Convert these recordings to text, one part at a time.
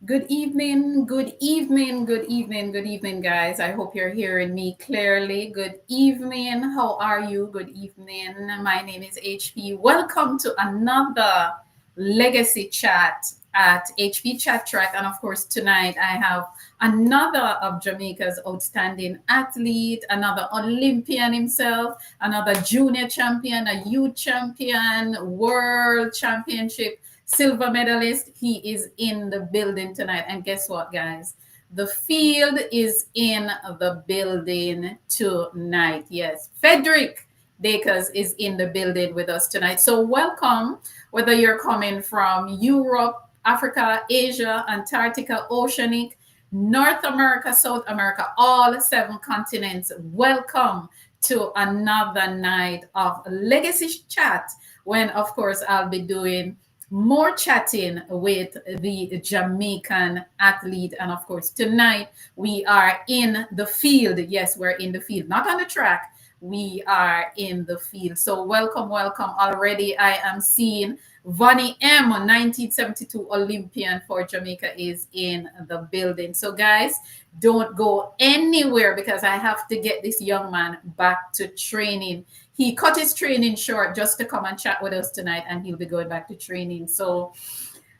Good evening, good evening, good evening, good evening, guys. I hope you're hearing me clearly. Good evening. How are you? Good evening. My name is HP. Welcome to another legacy chat at HP Chat Track. And of course, tonight I have another of Jamaica's outstanding athlete, another Olympian himself, another junior champion, a youth champion, world championship silver medalist. He is in the building tonight. And guess what, guys? The field is in the building tonight. Yes, Fedrick Dacres is in the building with us tonight. So, welcome, whether you're coming from Europe, Africa, Asia, Antarctica, Oceanic, North America, South America, all seven continents. Welcome to another night of Legacy Chat when, of course, I'll be doing more chatting with the Jamaican athlete. And of course, tonight we are in the field. Yes, we're in the field, not on the track. We are in the field. So welcome, welcome. Already I am seeing Vonnie M, 1972 Olympian for Jamaica, is in the building. So guys, don't go anywhere because I have to get this young man back to training. He cut his training short just to come and chat with us tonight, and he'll be going back to training. So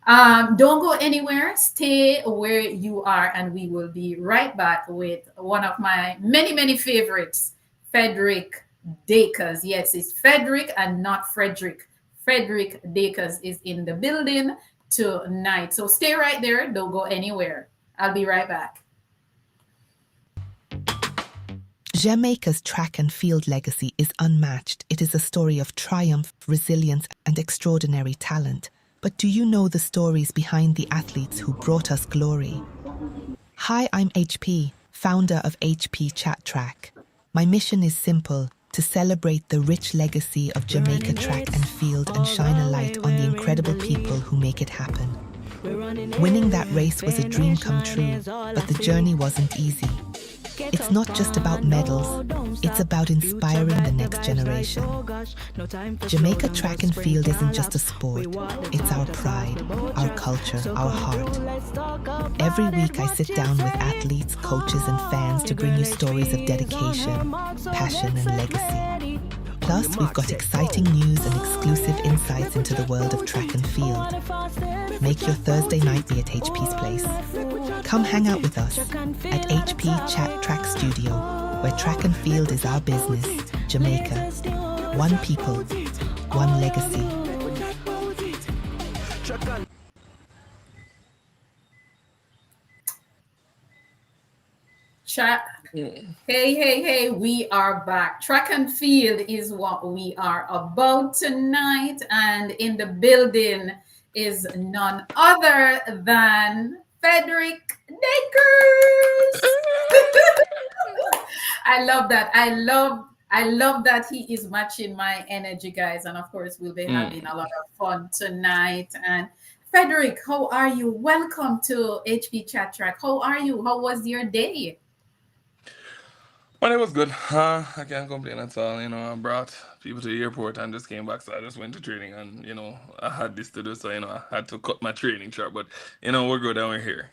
don't go anywhere. Stay where you are, and we will be right back with one of my many, many favorites, Fedrick Dacres. Yes, it's Fedrick and not Frederick. Fedrick Dacres is in the building tonight. So stay right there. Don't go anywhere. I'll be right back. Jamaica's track and field legacy is unmatched. It is a story of triumph, resilience, and extraordinary talent. But do you know the stories behind the athletes who brought us glory? Hi, I'm HP, founder of HP Chat Track. My mission is simple: to celebrate the rich legacy of Jamaica track and field and shine a light on the incredible people who make it happen. Winning that race was a dream come true, but the journey wasn't easy. It's not just about medals, it's about inspiring the next generation. Jamaica track and field isn't just a sport, it's our pride, our culture, our heart. Every week I sit down with athletes, coaches and fans to bring you stories of dedication, passion and legacy. Plus, we've got exciting news and exclusive insights into the world of track and field. Make your Thursday night be at HP's place. Come hang out with us at HP Chat Track Studio, where track and field is our business. Jamaica. One people, one legacy. Chat. Hey, we are back. Track and field is what we are about tonight. And in the building is none other than Fedrick Dacres. I love that. I love that he is matching my energy, guys. And of course, we'll be having a lot of fun tonight. And Fedrick, how are you? Welcome to HP Chat Track. How are you? How was your day? Well, it was good. I can't complain at all. I brought people to the airport and just came back, so I just went to training and, I had this to do, so, I had to cut my training short. But, we're good and we're here.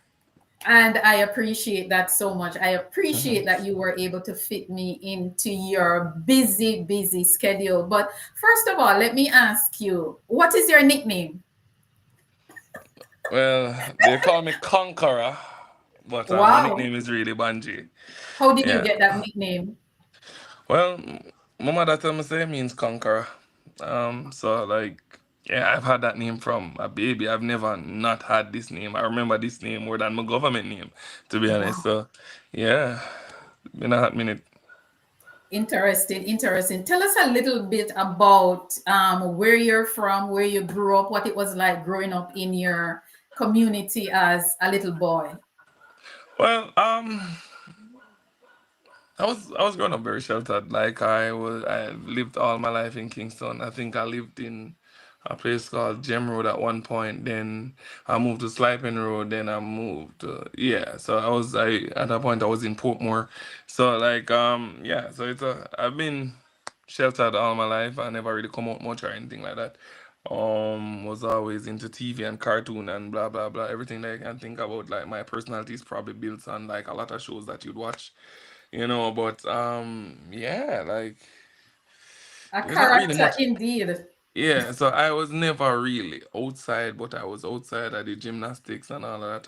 And I appreciate that so much. I Mhm. appreciate that you were able to fit me into your busy, busy schedule. But first of all, let me ask you, what is your nickname? Well, they call me Conqueror, but my Wow. nickname is really Banji. How did you Yeah. get that nickname? Well, my mother tell me say it means conqueror. So like, yeah, I've had that name from a baby. I've never not had this name. I remember this name more than my government name, to be honest. Wow. So, yeah, been a hot minute. Interesting, interesting. Tell us a little bit about where you're from, where you grew up, what it was like growing up in your community as a little boy. Well, I was growing up very sheltered. Like I lived all my life in Kingston. I think I lived in a place called Gem Road at one point. Then I moved to Sliping Road. Then I moved to, yeah. So I at that point I was in Portmore. So like yeah. So I've been sheltered all my life. I never really come out much or anything like that. Was always into TV and cartoon and blah blah blah. Everything that I can think about, like my personality is probably built on like a lot of shows that you'd watch, but yeah, like A there's not really character much. indeed. Yeah, so I was never really outside, but I was outside. I did gymnastics and all of that.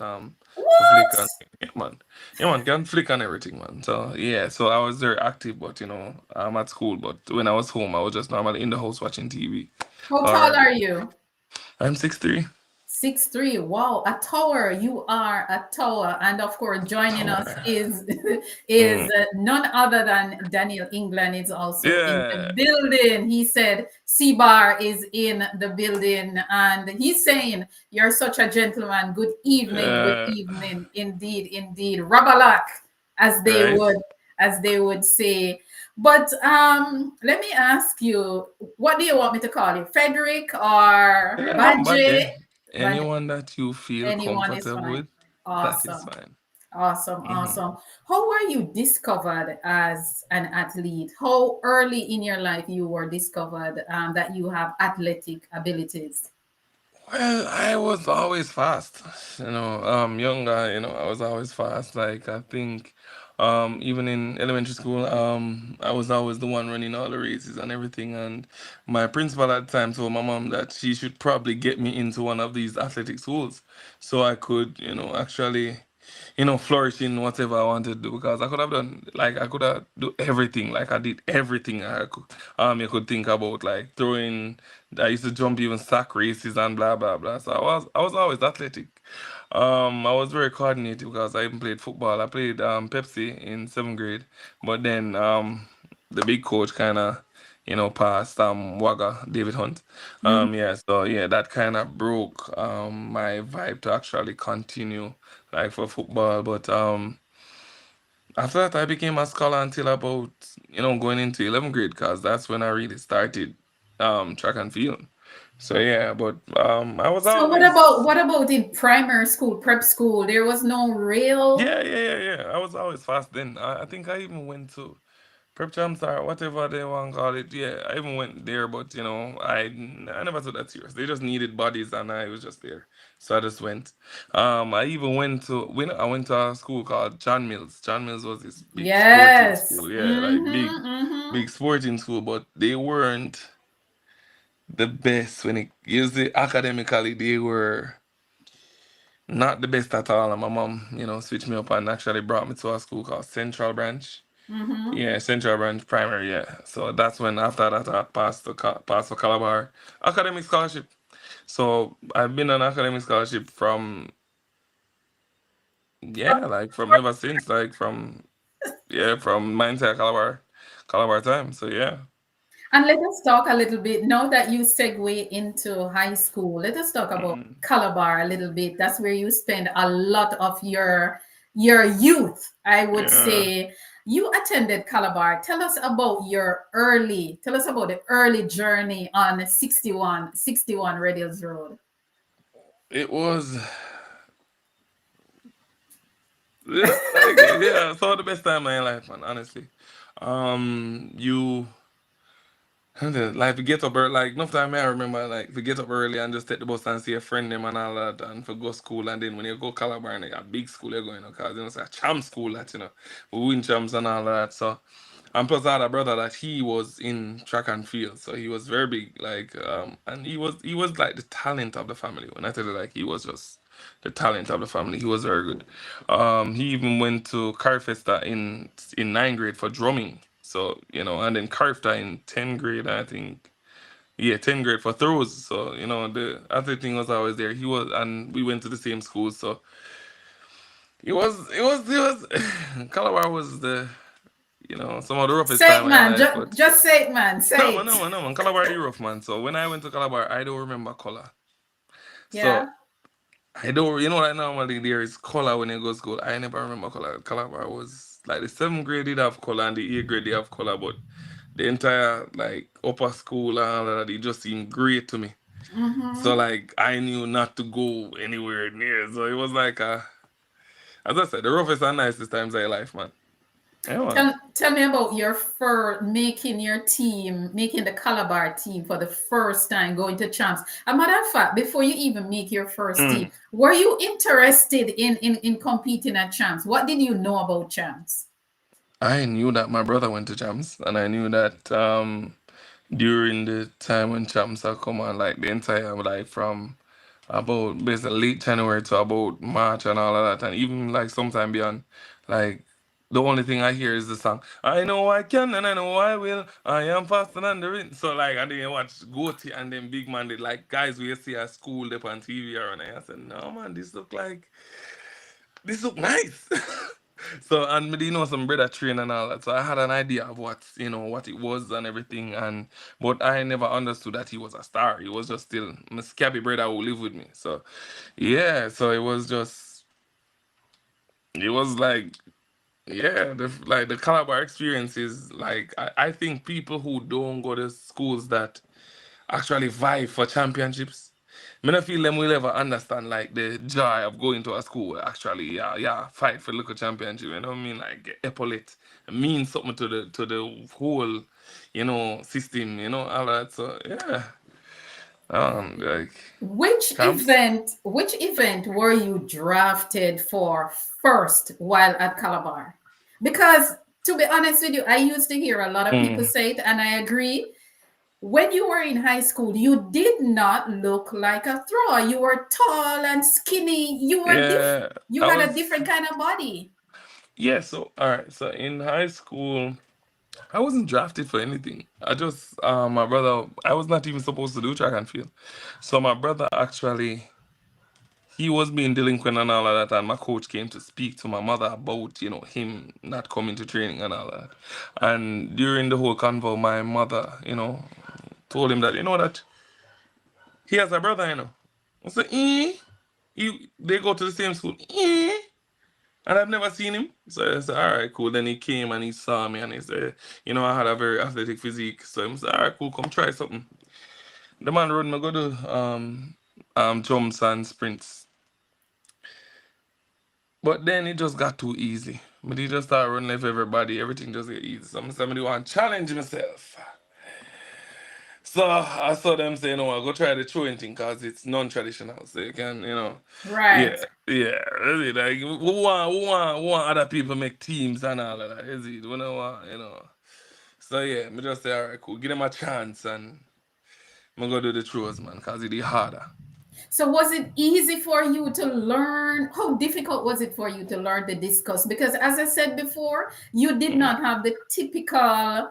For flick What? on, yeah, man, can flick on everything, man. So yeah, so I was very active, but I'm at school. But when I was home, I was just normally in the house watching TV. How tall Or are you? I'm 6'3". 6'3". Wow, a tower. You are a tower. And of course, joining us Tower. is Mm. none other than Daniel England is also in the Yeah, building. He said C-Bar is in the building, and he's saying, "You're such a gentleman. Good yeah, evening, indeed, indeed. Rabalak, as they right. would say." But let me ask you, what do you want me to call you? Frederick or Yeah, no, but Badge? then anyone that you feel Anyone is comfortable fine. with, that is Awesome. fine. Awesome. Hmm. Awesome. How were you discovered as an athlete? How early in your life you were discovered that you have athletic abilities? Well, I was always fast. Younger, I was always fast. Like I think, even in elementary school, I was always the one running all the races and everything. And my principal at the time told my mom that she should probably get me into one of these athletic schools, so I could, actually flourish in whatever I wanted to do because I could have done like I could have do everything. Like I did everything I could you could think about, like throwing. I used to jump even sack races and blah blah blah. So I was always athletic. I was very coordinated because I even played football. I played Pepsi in seventh grade, but then the big coach kinda passed Wagga David Hunt. Mhm. Yeah, so yeah, that kind of broke my vibe to actually continue like for football. But after that, I became a scholar until about going into 11th grade because that's when I really started track and field. So yeah, but I was So always what about in primary school, prep school? There was no real. yeah. I was always fast then. I think I even went to prep champs or whatever they want to call it. Yeah, I even went there, but I never took that serious. They just needed bodies, and I was just there, so I just went. I even I went to a school called John Mills. John Mills was this big sporting Yes. school. Yeah, like Mm-hmm. Mm-hmm. big sporting school, but they weren't the best when it usually academically they were not the best at all. And my mom, switched me up and actually brought me to a school called Central Branch. Mm-hmm. Yeah, Central Branch Primary, yeah. So that's when after that I passed for Calabar academic scholarship. So I've been on academic scholarship from yeah, like from ever since, like from my entire Calabar time. So yeah. And let us talk a little bit now that you segue into high school. Let us talk about Mhm. Calabar a little bit. That's where you spend a lot of your youth. I would Yeah. say you attended Calabar. Tell us about the early journey on 61 Red Hills Road. It was yeah, so the best time of my life, man, honestly. You like we get up early, like enough time I remember like we get up early and just take the bus and see a friend them and all that and for go school and then when you go Calabar and a big school you're going because it's a champ school that we win champs and all that. So and plus I had a brother that he was in track and field, so he was very big, like and he was like the talent of the family. When I tell you, like he was just the talent of the family. He was very good. He even went to Carfesta in ninth grade for drumming. So, and then Carfesta in 10th grade, I think. Yeah, 10th grade for throws. So, the athlete thing was always there. He was, and we went to the same school. So it was, Calabar was some of the roughest Say time it, of my man. life. But Just say it, man. no, Say man, it. no, man, no, man. Calabar, the rough, man. So when I went to Calabar, I don't remember color. Yeah. So I don't, like normally there is color when you go to school. I never remember color. Calabar was like the seventh grade did have color and the eighth grade did have color, but the entire like upper school and all of that, it just seemed great to me. So Mm-hmm. like I knew not to go anywhere near. So it was like as I said, the roughest and nicest times of your life, man. Yeah, man. Tell me about your first making your team, making the Calabar team for the first time, going to champs. A matter of fact, before you even make your first team, Mm. were you interested in competing at champs? What did you know about champs? I knew that my brother went to champs, and I knew that during the time when champs are come on, like the entire like from about basically late January to about March and all of that, and even like sometime beyond, like the only thing I hear is the song. I know I can and I know I will. I am faster than the wind. So like I didn't watch Goatee and then Big Man did like guys we see at school up on TV or and I said, no man, this look nice. So and me, some brother train and all that. So I had an idea of what what it was and everything. And but I never understood that he was a star. He was just still my scabby brother who lived with me. So yeah, so it was like yeah, the Calabar experience is like I think people who don't go to schools that actually vie for championships. Me not feel them will ever understand like the joy of going to a school where actually fight for local championship. You know what I mean? Like epaulet means something to the whole system. All that. So yeah, like camps. Which event were you drafted for first while at Calabar? Because to be honest with you, I used to hear a lot of people Mm, say it, and I agree. When you were in high school, you did not look like a thrower. You were tall and skinny. yeah, You I had a was. different kind of body. Yeah, so all right. So in high school, I wasn't drafted for anything. I just my brother. I was not even supposed to do track and field. So my brother actually he was being delinquent and all of that, and my coach came to speak to my mother about him not coming to training and all that. And during the whole convo, my mother told him that that he has a brother. I said, they go to the same school. And I've never seen him. So I said, all right, cool. Then he came and he saw me and he said, I had a very athletic physique. So I said, all right, cool, come try something. The man rode me go to jumps and sprints. But then it just got too easy. But he just started running with everybody. Everything just get easy. So somebody want to challenge myself. So I saw them say, I'll go try the throwing thing because it's non-traditional. So you can, Right. yeah, yeah. That's it. Like, we want other people make teams and all of that. Is it? We don't want. So yeah, me just say, all right, cool. Give them a chance and I'm going to do the throws, man, because it is harder. So was it easy for you to learn? How difficult was it for you to learn the discus? Because as I said before, you did Mm. not have the typical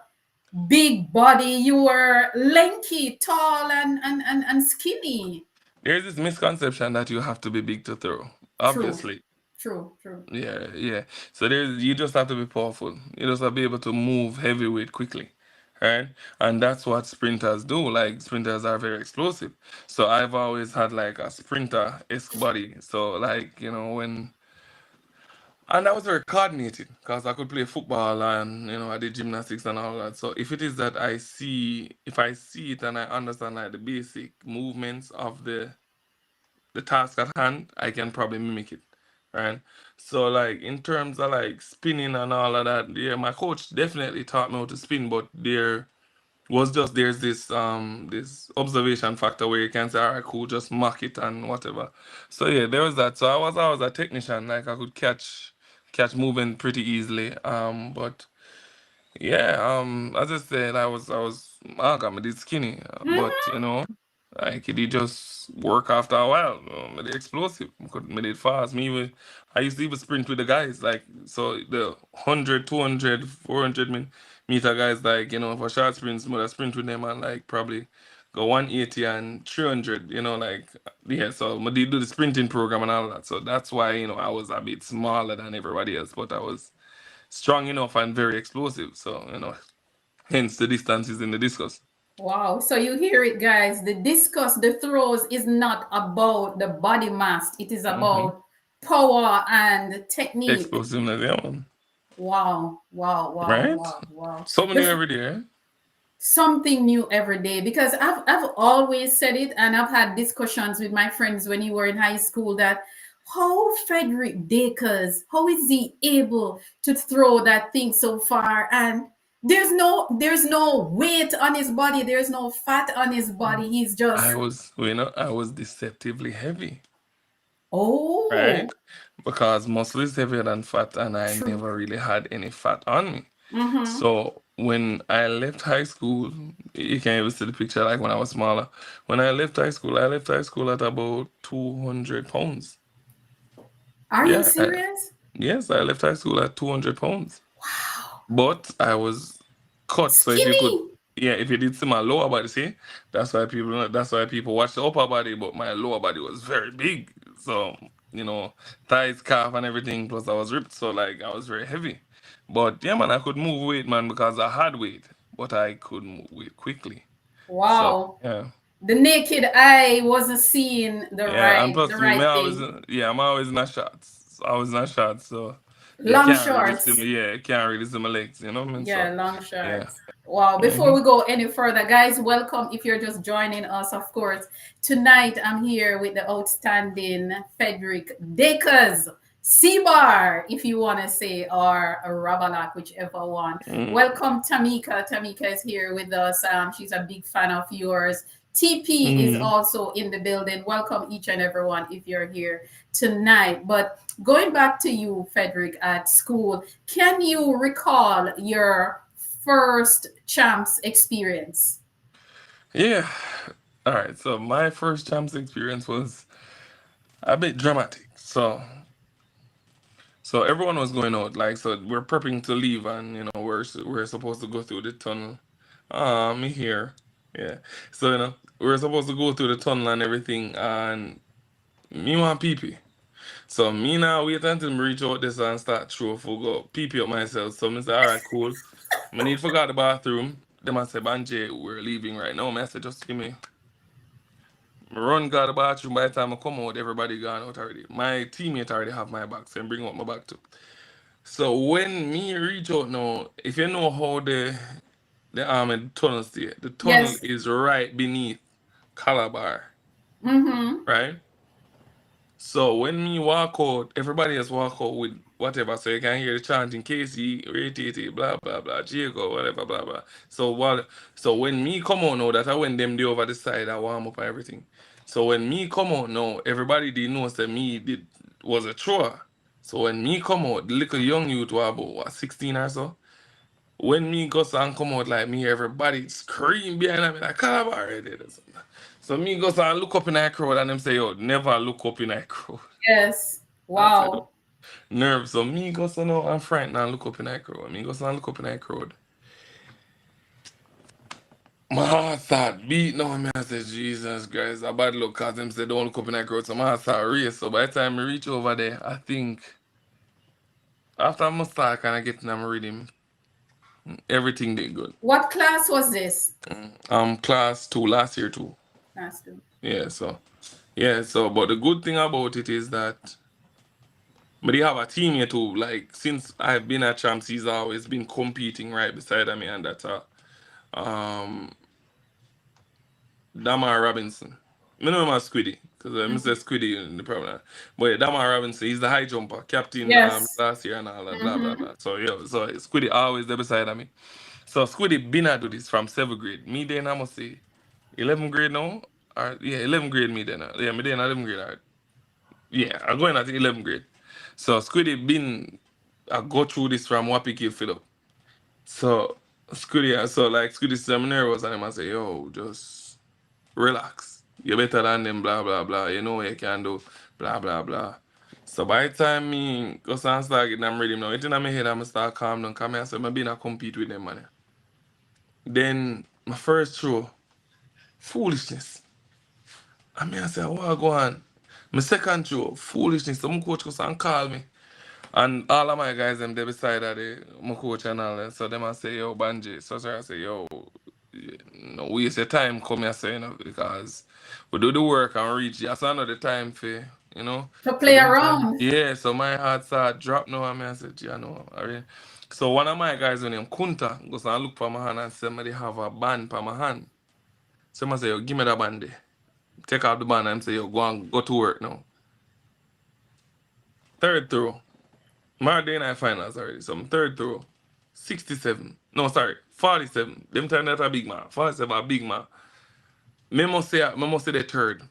big body. You were lanky, tall, and skinny. There's this misconception that you have to be big to throw. True, Obviously. true, true. Yeah, yeah. So you just have to be powerful. You just have to be able to move heavyweight quickly, right? And that's what sprinters do. Like sprinters are very explosive. So I've always had like a sprinter-esque body. So like and I was very coordinated because I could play football and I did gymnastics and all that. So if it is that if I see it and I understand like the basic movements of the task at hand, I can probably mimic it, right? So like in terms of like spinning and all of that, yeah, my coach definitely taught me how to spin, but there's this observation factor where you can say, all right, cool, just mock it and whatever. So yeah, there was that. So I was always a technician, like I could catch movement pretty easily. But yeah, as I said, I did skinny, but like it did just work after a while. I did explosive, I did fast. I used to even sprint with the guys, like so the 100, 200, 400 meter guys, like for short sprints, I sprint with them and like probably go 180 and 300. Like yeah. So I did do the sprinting program and all that. So that's why I was a bit smaller than everybody else, but I was strong enough and very explosive. So, hence the distance is in the discus. Wow. So you hear it, guys. The discus, the throws is not about the body mass. It is Hmm. about power and technique. Explosiveness, yeah, man. Wow. Wow. Wow. Right? Wow. Wow. Something new every day, eh? Something new every day, because I've always said it, and I've had discussions with my friends when you were in high school that how Fedrick Dacres, how is he able to throw that thing so far? And there's no weight on his body, there's no fat on his body. He's just I was deceptively heavy, oh right? Because muscle is heavier than fat, and I true. never really had any fat on me. Mm-hmm. So when I left high school, you can even see the picture like when I was smaller. When I left high school at about 200 pounds. Are you Yeah, serious? yes, I left high school at 200 pounds. But I was cut, so if you could, Skinny. yeah, if you did see my lower body, see, that's why people watch the upper body, but my lower body was very big. So, you know, thighs, calf, and everything. Plus, I was ripped, so like I was very heavy. But yeah, man, I could move weight, man, because I had weight, but I could move weight quickly. So Wow. yeah, The naked eye wasn't seeing the yeah, and right plus the me, right always, thing. yeah, I'm always in the shots. So I was in the shots, so you Long can't really see shorts. me. Yeah, you can't really see my legs. You know what I mean? Yeah, So long yeah. shorts. Wow. Before Hmm. we go any further, guys, welcome if you're just joining us, of course. Tonight I'm here with the outstanding Fedrick Dacres. C-Bar, if you want to say, or a Rabalak, whichever one. Welcome, Tamika. Tamika is here with us. She's a big fan of yours. TP is Mm. also in the building. Welcome each and everyone if you're here tonight. But going back to you, Fedrick, at school, can you recall your first champs experience? Yeah. All right. So my first champs experience was a bit dramatic. So everyone was going out. Like so, we're prepping to leave, and we're supposed to go through the tunnel. Me here. Yeah. So we're supposed to go through the tunnel and everything, and me want pee pee. So me now wait until me reach out this and start throw full go pee pee up myself. So me say, all right, cool. Me need to go to the bathroom. Them I say, Banje, we're leaving right now. Me I say, just give me. I run got the bathroom. By the time I come out, everybody gone out already. My teammate already have my bag, so I bring out my bag too. So when me reach out now, if you know how the tunnel stay, the tunnel Yes. is right beneath Calabar, Mm-hmm. right? So when me walk out, everybody else walk out with whatever. So you can hear the chanting Casey, Ray Titi, blah blah blah, Jacob, whatever, blah blah. So when me come out now, that I when them do over the side, I warm up and everything. So when me come out now, everybody did know that me did was a thrower. So when me come out, the little young youth were about what, 16 or so. When me go and come out like me, everybody scream behind me like Calabar already. So me go and look up in that crowd and them say, yo, never look up in that crowd. Yes. I said, Wow. nerves. So me go so now I'm frightened and look up in that crowd. Me go so and look up in that crowd. My heart start beating on me. I said, Jesus Christ, a bad luck because them said don't look up in that crowd. So my heart start race. So by the time I reach over there, I think after I must start kind of getting them rhythm, everything did good. What class was this? Class two, last year too. Class two. Yeah, so but the good thing about it is that but they have a team here too. Like since I've been at champs, he's always been competing right beside me, and that's um Damar Robinson. I know him as Squiddy because I Mhm. say Squiddy in the problem. But yeah, Damar Robinson, he's the high jumper, captain Yes. last year and all that, blah blah Mm-hmm. blah. So yeah, so Squiddy always there beside me. So Squiddy been at do this from 7th grade. Me then I must say 11th grade now. Or yeah, 11th grade me then. Yeah, me then 11th grade. Yeah, I'm going at 11th grade. So Squiddy been I go through this from Wapiki Philip. So Squiddy said I'm nervous and I say, yo, just relax. You're better than them, blah blah blah. You know what you can do, blah blah blah. So by the time me go and start getting them ready now, it's in my head I'm start calm down, come here, so I'm being a compete with them man. Then my first throw, foolishness. I mean I say, what go on? My second throw, foolishness. Some coach goes and call me. And all of my guys them they beside of my coach and all that. So them I say, yo, Banji. So sir I say, yo, no waste your time come here say, because we do the work and reach just another time for To So play them time. around. Yeah, so my heart start drop now and I said, yeah, no, alright. So one of my guys named Kunta goes and look for my hand and somebody have a band for my hand. So I say, yo, give me that band there. Take out the band and say, yo, go to work now. third throw. My day night finals already. So I'm third throw. 67. No, sorry, 47. Them time that a big man. 47 a big man. Me must say the third.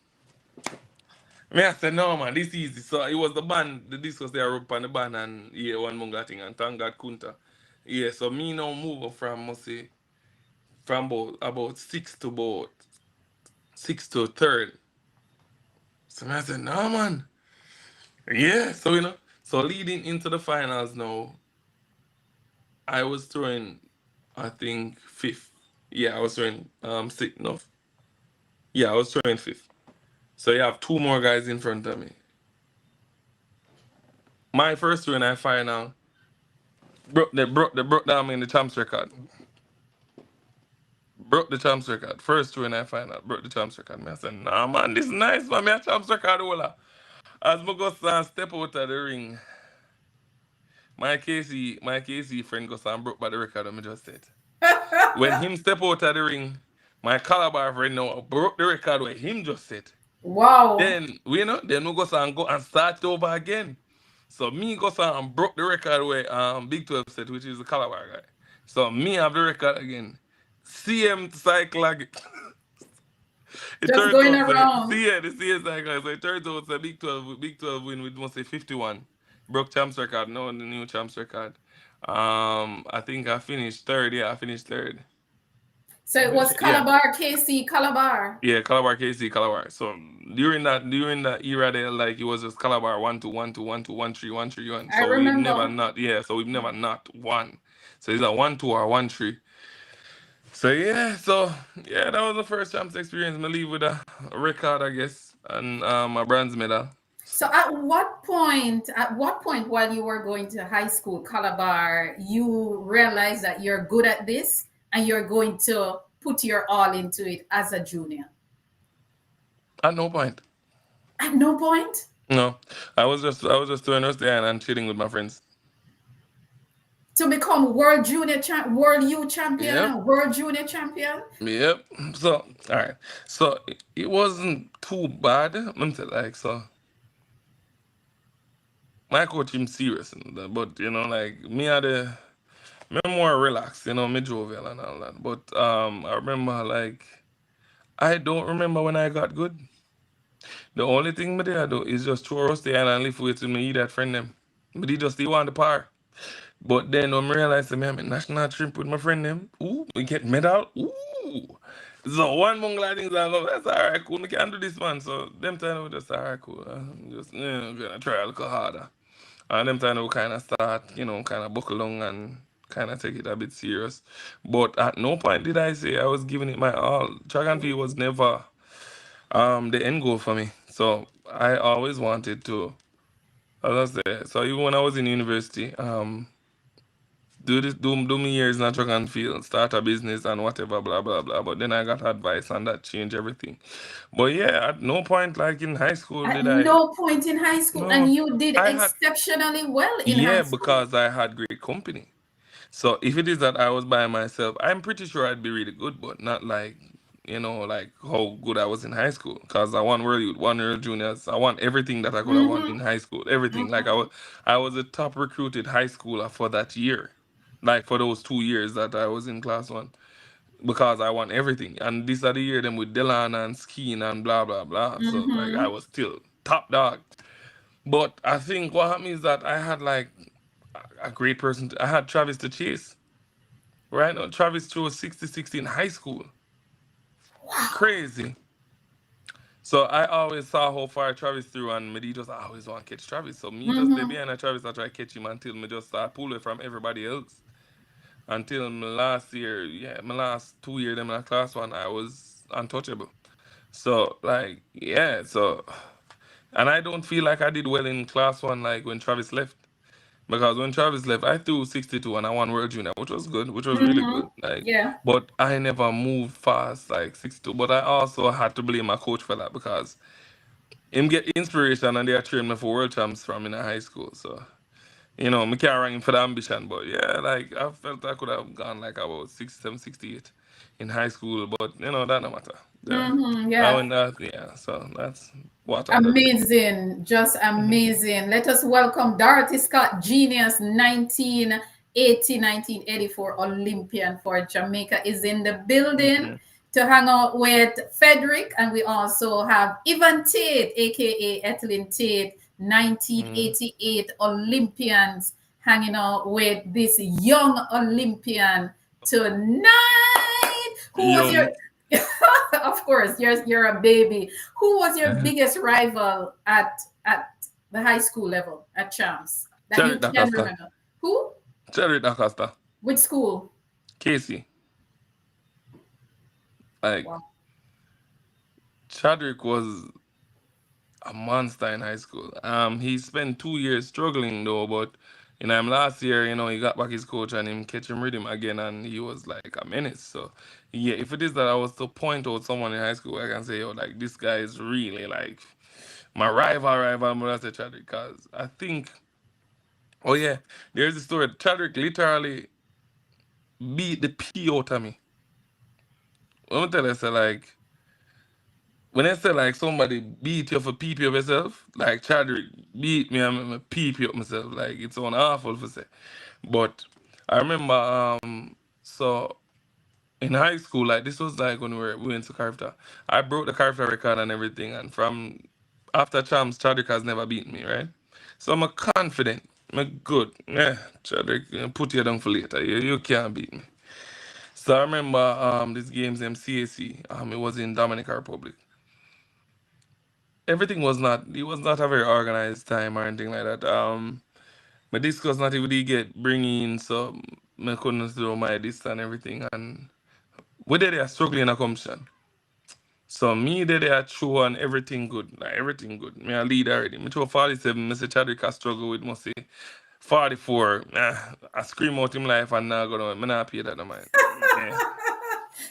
Me I said, no man, this easy. So it was the band, the Discus they are up on the band and yeah, one munga thing and thank God Kunta. Yeah, so me now move up from must say from about six to third. So I said, no man. Yeah, so so leading into the finals now, I was throwing I think fifth. Yeah, I was throwing sixth, no. Yeah, I was throwing fifth. So you have two more guys in front of me. My first throw in that final broke down me in the champs record. Broke the champs record. First throw in that final, broke the champs record. Me I said, nah man, this is nice man, me a champs record holder. As me go stand step out of the ring, my KC friend goes and broke by the record I just said. When him step out of the ring, my Calabar friend now broke the record where him just said. Wow. Then then we go and start over again. So me go and broke the record where Big 12 set, which is the Calabar guy. So me have the record again. CM cycle again. It Just turns going out around. the CM cycle. So it turns out the Big 12 win with must say 51. Broke champs record, no the new champs record. I think I finished third, yeah, I finished third. So it was Yeah. Calabar, KC, Calabar. Yeah, Calabar KC, Calabar. So during that era there, like it was just Calabar 1-2, 1-2, 1-2, 1-3, 1-3, 1. I So we've never remember. not so we've never not won. So it's a 1-2 or 1-3. So yeah, that was the first champs experience. Me leave with a record, I guess, and a bronze medal. So at what point while you were going to high school, Calabar, you realized that you're good at this and you're going to put your all into it as a junior? At no point. At no point? No. I was just doing us there and chilling with my friends. To become world youth champion Yep. and world junior champion? Yep. So all right. So it wasn't too bad. I'm tell like so. My coach him serious, but like me had me more relaxed, me jovial and all that. But I remember like I don't remember when I got good. The only thing me did I do is just throw us the island and lift weights with me eat that friend them. But he just he want the power. But then when I realized that me I'm a national trip with my friend them, ooh, we get medal, ooh. So one month things I go, that's alright, cool, we can do this man. So them time we just alright, cool. I'm just gonna try a little harder. And them time we kind of start, kind of buckle down and kind of take it a bit serious. But at no point did I say I was giving it my all. Track and field was never the end goal for me. So I always wanted to, as I say, so even when I was in university, do me years in a track and field, start a business and whatever, blah blah blah. But then I got advice and that changed everything. But yeah, at no point like in high school At did I no point in high school, no and you did I had exceptionally well in high yeah, school. because I had great company. So if it is that I was by myself, I'm pretty sure I'd be really good, but not like like how good I was in high school. Cause I won world youth, won world juniors, I won everything that I could have won Mm-hmm. in high school. Everything. Like I was a top recruited high schooler for that year. Like for those 2 years that I was in class one. Because I won everything. And this are the year them with Dylan and skiing and blah blah blah. So like I Mm-hmm. was still top dog. But I think what happened is that I had like a great person. I had Travis to chase. Right now, Travis threw 60-60 in high school. Wow. Crazy. So I always saw how far Travis threw, and me just always want to catch Travis. So me just stay Mm-hmm. behind a Travis and try to catch him until me just start pulling from everybody else. Until my last year, yeah, my last 2 years in my class one, I was untouchable. So like, yeah, so and I don't feel like I did well in class one like when Travis left. Because when Travis left, I threw 62 and I won World Junior, which was good, which was really Mm-hmm. good. Like, Yeah. but I never moved fast like 62. But I also had to blame my coach for that because him get inspiration and they are training me for world champs from in high school. So, me can't rank him for the ambition. But yeah, like I felt I could have gone like about 67, 68 in high school, but that no matter. Yeah. Mm-hmm. Now Yeah. and that, yeah. So What are the things? Amazing, just amazing. Let us welcome Dorothy Scott, genius 1980-1984 Olympian for Jamaica, is in the building to hang out with Fedric. And we also have Evan Tate, aka Ethelyn Tate, 1988 Olympians, hanging out with this young Olympian tonight. Who was your Young. of course, you're a baby. Who was your biggest rival at the high school level at Champs that you Fedric can Dacres. remember? Who? Fedric Dacres. Which school? Casey. Like, Wow. Fedric was a monster in high school. He spent 2 years struggling though, but last year, he got back his coach and him catch him rhythm again, and he was like a menace. So yeah, if it is that I was to point out someone in high school, I can say, oh, like this guy is really like my rival, but I say Chadwick, because I think, oh yeah, there's a story. Chadwick literally beat the pee out of me. Let me tell you, say like when I say like somebody beat you for pee up yourself, like Chadwick beat me and me pee up myself, like it's on awful for say. But I remember so in high school, like this was like when we went to Carter. I broke the Carter record and everything, and from after champs, Chadwick has never beaten me, right? So I'm confident, I'm good. Yeah, Chadwick, put you down for later. You can't beat me. So I remember this game's MCAC. It was in Dominican Republic. Everything was not, it was not a very organized time or anything like that. My disc was not even get bringing, so I couldn't do my disc and everything, and we did a struggling in a competition. So me did a throw and everything good, like everything good. Me a lead already. Me throw 47, Mr. Chadwick I struggle with must say 44. I scream out him life and now go on. Me not pay that no man. Yeah.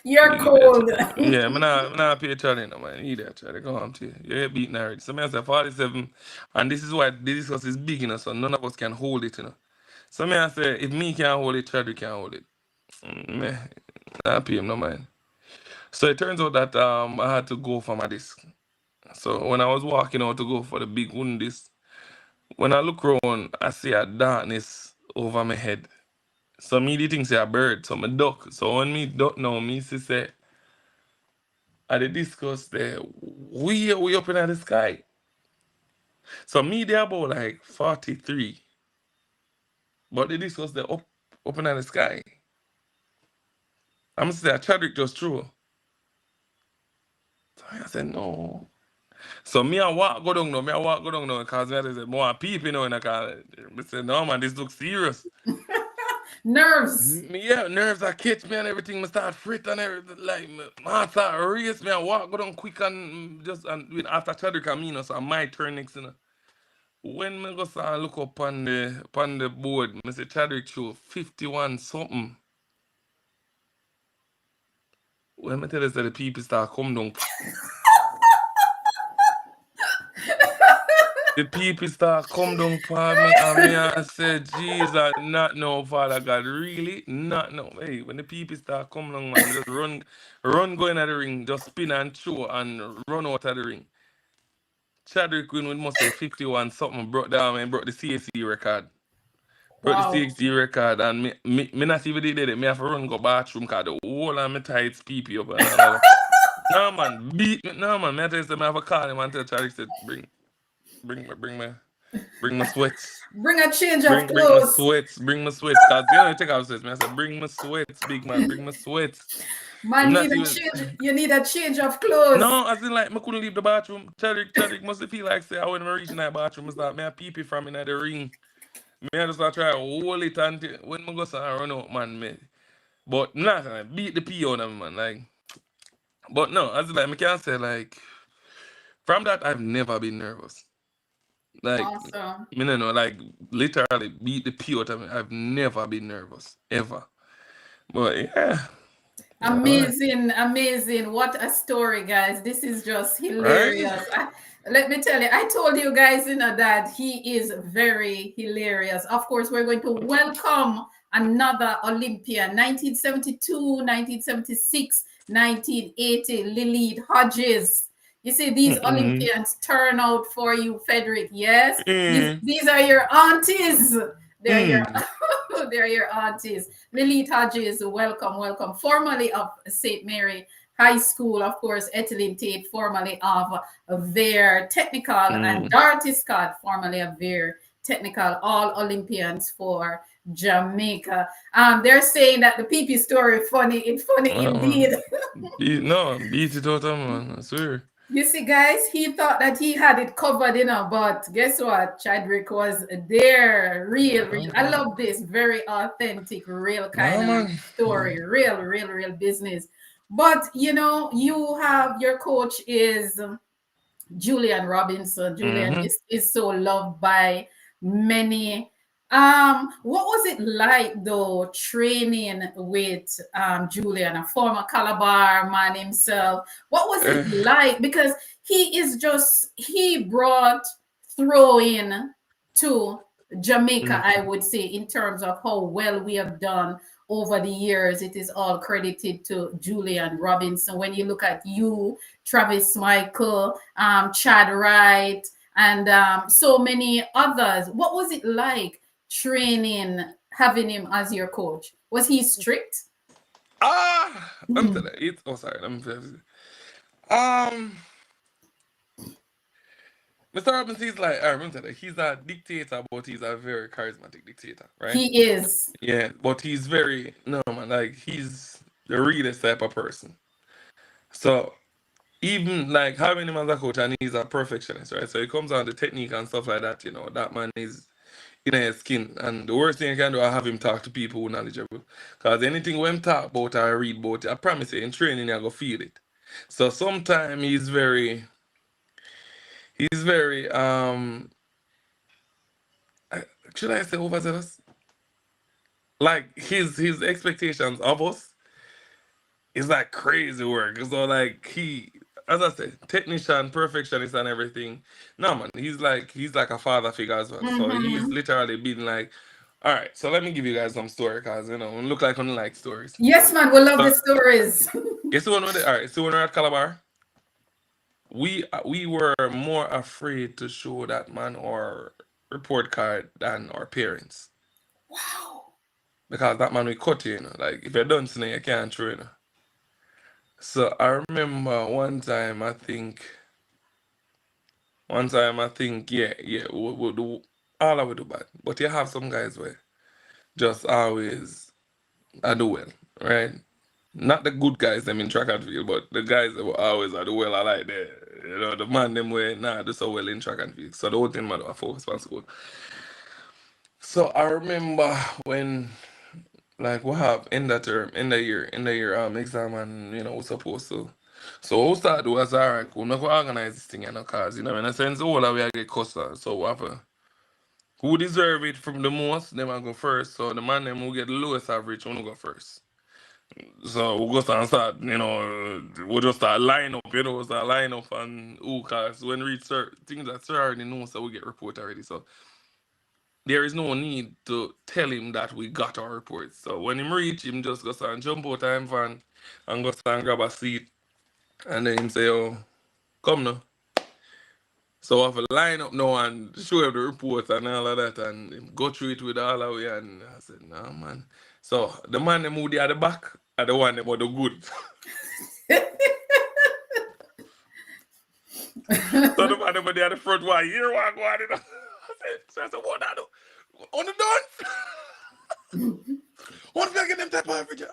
You're cold. Yeah, me not pay Charlie no man. Either Charlie, go home to you. You're beating already. So me I say 47, and this is why the discuss is big enough, so none of us can hold it, So me I say if me can't hold it, Charlie can hold it. Me, I pay him no man. So it turns out that I had to go for my disc. So when I was walking out to go for the big wooden disc, when I look around, I see a darkness over my head. So me the thing say a bird, so me duck. So when me duck now, me see say at the discus there, we up in the sky. So me there about like 43. But the discus there up in the sky. I'm say Chadwick just true. So I said no. So me I walk go down now because me I say more people in the car. I said no man, this looks serious. Nerves. Yeah, nerves are catch me and everything. Me start fret and everything. Like my heart start race. Me I walk go down quick and just and after Chadwick and me, so I might turn next. When me go start look up on the board, me say Chadwick show 51 something. When me tell you that the people start come down. The people start come down for me and me I said, Jesus, not no Father God, really? Not no. Hey, when the people start come down, man, just run go in the ring, just spin and throw and run out of the ring. Chadwick Quinn would must say 51 something brought down and brought the CAC record. Brought the Wow. CXG record and me not even did it. Me have to run go bathroom because the whole of my tights pee up and all. No man, beat me. No man, me I tell you, I have a call him and tell Chadwick said, bring my sweats. Bring a change of Bring my clothes. sweats. Bring my sweats. Cause you take out sweats. I said, bring my sweats, big man. Bring my sweats. Man, you need a change of clothes. No, as in like I couldn't leave the bathroom. Chadwick must feel like say I when I reach in that bathroom, I start me a pee from in the ring. Me I just try to hold it until when I go start run out, man. Me. But nothing, beat the pee out of me, man. Like, but no, as in like I can't say like from that I've never been nervous. Like, Awesome. like literally beat the pee out of me. I've never been nervous, ever. But yeah. Amazing, amazing. What a story, guys. This is just hilarious. Let me tell you, I told you guys, that he is very hilarious. Of course, we're going to welcome another Olympian, 1972, 1976, 1980, Lilith Hodges. You see, these Mm-mm. Olympians turn out for you, Fedric. Yes, Mm. these are your aunties. They're your Mm. they're your aunties. Lily Hodges, welcome, welcome. Formerly of St. Mary High School, of course, Ethelyn Tate, formerly of their technical, and Mm. Dorothy Scott, formerly of their technical, all Olympians for Jamaica. They're saying that the PP story funny. It's funny Man. indeed. No, beat it out, man. I swear. You see, guys, he thought that he had it covered, but guess what? Chadwick was there. Real, real. I love this. Very authentic, real No, kind of man. story. Real, real, real business. But, you have your coach is Julian Robinson. Julian Mm-hmm. is so loved by many. What was it like though training with Julian, a former Calabar man himself? What was it like? Because he brought throwing to Jamaica, I would say, in terms of how well we have done over the years. It is all credited to Julian Robinson. When you look at you, Travis Michael, Chad Wright, and so many others. What was it like training, having him as your coach? Was he strict? Let me tell you. Sorry. Let me tell you. Um, Mr. Robinson is like, I remember that he's a dictator, but he's a very charismatic dictator, right? He is. Yeah, but he's very, no, man, like, he's the realest type of person. So, even like having him as a coach, and he's a perfectionist, right? So, it comes on the technique and stuff like that, that man is in his skin. And the worst thing I can do, I have him talk to people who are knowledgeable. Because anything when talk about or read about, I promise you, in training, you're going to feel it. So, sometimes he's very, should I say overzealous? Like his expectations of us is like crazy work. So like as I said, technician, perfectionist and everything. No man, he's like a father figure as well. So he's Mhm. literally been like, all right, so let me give you guys some story because we look like only like stories. Yes, man, we love the So stories. guess what? All right, so when we're at Calabar, we were more afraid to show that man our report card than our parents. Wow. Because that man we cut you. Like if you're done today, you can't train. So I remember one time I think, yeah, we'll do all I would do bad. But you have some guys where just always I do well, right? Not the good guys them in track and field, but the guys that were always I do well, I like the man them where do so well in track and field. So the whole thing man I focus on school. So I remember when like what have in that term, in the year exam and we're supposed to. So we start do as alright, we're not gonna organize this thing, cause in a sense all that we are get customer. So we have who deserve it from the most, them I go first. So the man them who get the lowest average, wanna go first. So we go start, we just start line up, start line up and who cause when we reach certain things that sir already know, so we get report already. So there is no need to tell him that we got our reports. So when him reach, him just go and jump out of him van and go and grab a seat and then him say, oh, come now. So I have a line up now and show him the report and all of that and him go through it with all of it and I said, nah man. So the man them who they at the back are the one them are the good. So the man them they at the front one, here one go on. I said, what I do? On the done? What if I get them type of average?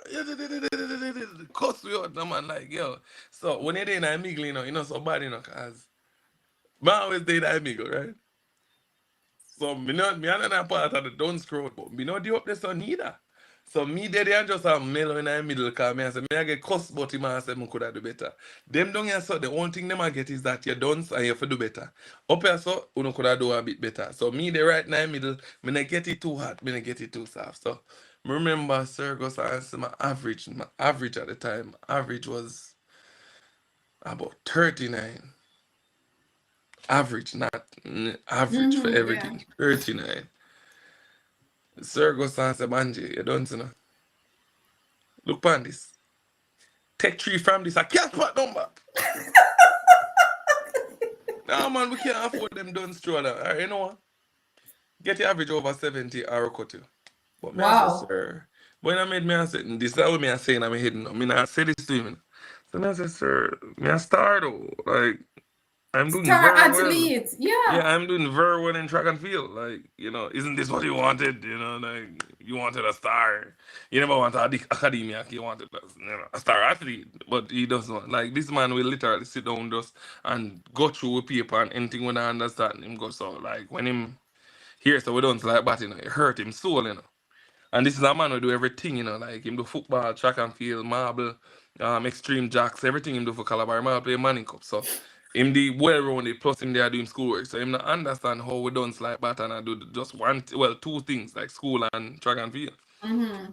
Cuss me out, no man, like, yo. So when you're doing that mingle, so bad, cause man always do that mingle, right? So me and that part of the done scroll, but me not the up there so neither. So me there and just a mellow in the middle, cause me I say me I get cuss but him and say me coulda do better. Them down here so the only thing them I get is that you done and you have to do better. Up here so you coulda do a bit better. So me there right in the middle, me not get it too hot, me not get it too soft. So me remember Sir Gus and say my average at the time, average was about 39. Average, not average for Yeah. everything. 39. Sir goes and say, Manji, you don't know. Look on this. Take three from this, a cat part number. Nah, man, we can't afford them done stroller. All right, you know what? Get your average over 70 or cut you. But me I say, Wow. sir, when I made me I said, this is what me I saying I'm heading. I mean, I said this to him. So me I said, sir, me I start though. Like, I'm doing Star very well. athletes. Yeah, Yeah. I'm doing very well in track and field. Like, isn't this what you wanted? Like you wanted a star. You never wanted a academia. You wanted a star athlete. But he doesn't want. Like, this man will literally sit down just and go through a paper and anything when I understand him go so. Like, when him here, so we don't like that, it hurt him soul. And this is a man who do everything. Like him do football, track and field, marble, extreme jacks, everything him do for Calabar. Him all play Manning Cup. So him the well rounded plus him there doing schoolwork. So him not understand how we don't like that and I do just two things like school and track and field. Mm-hmm.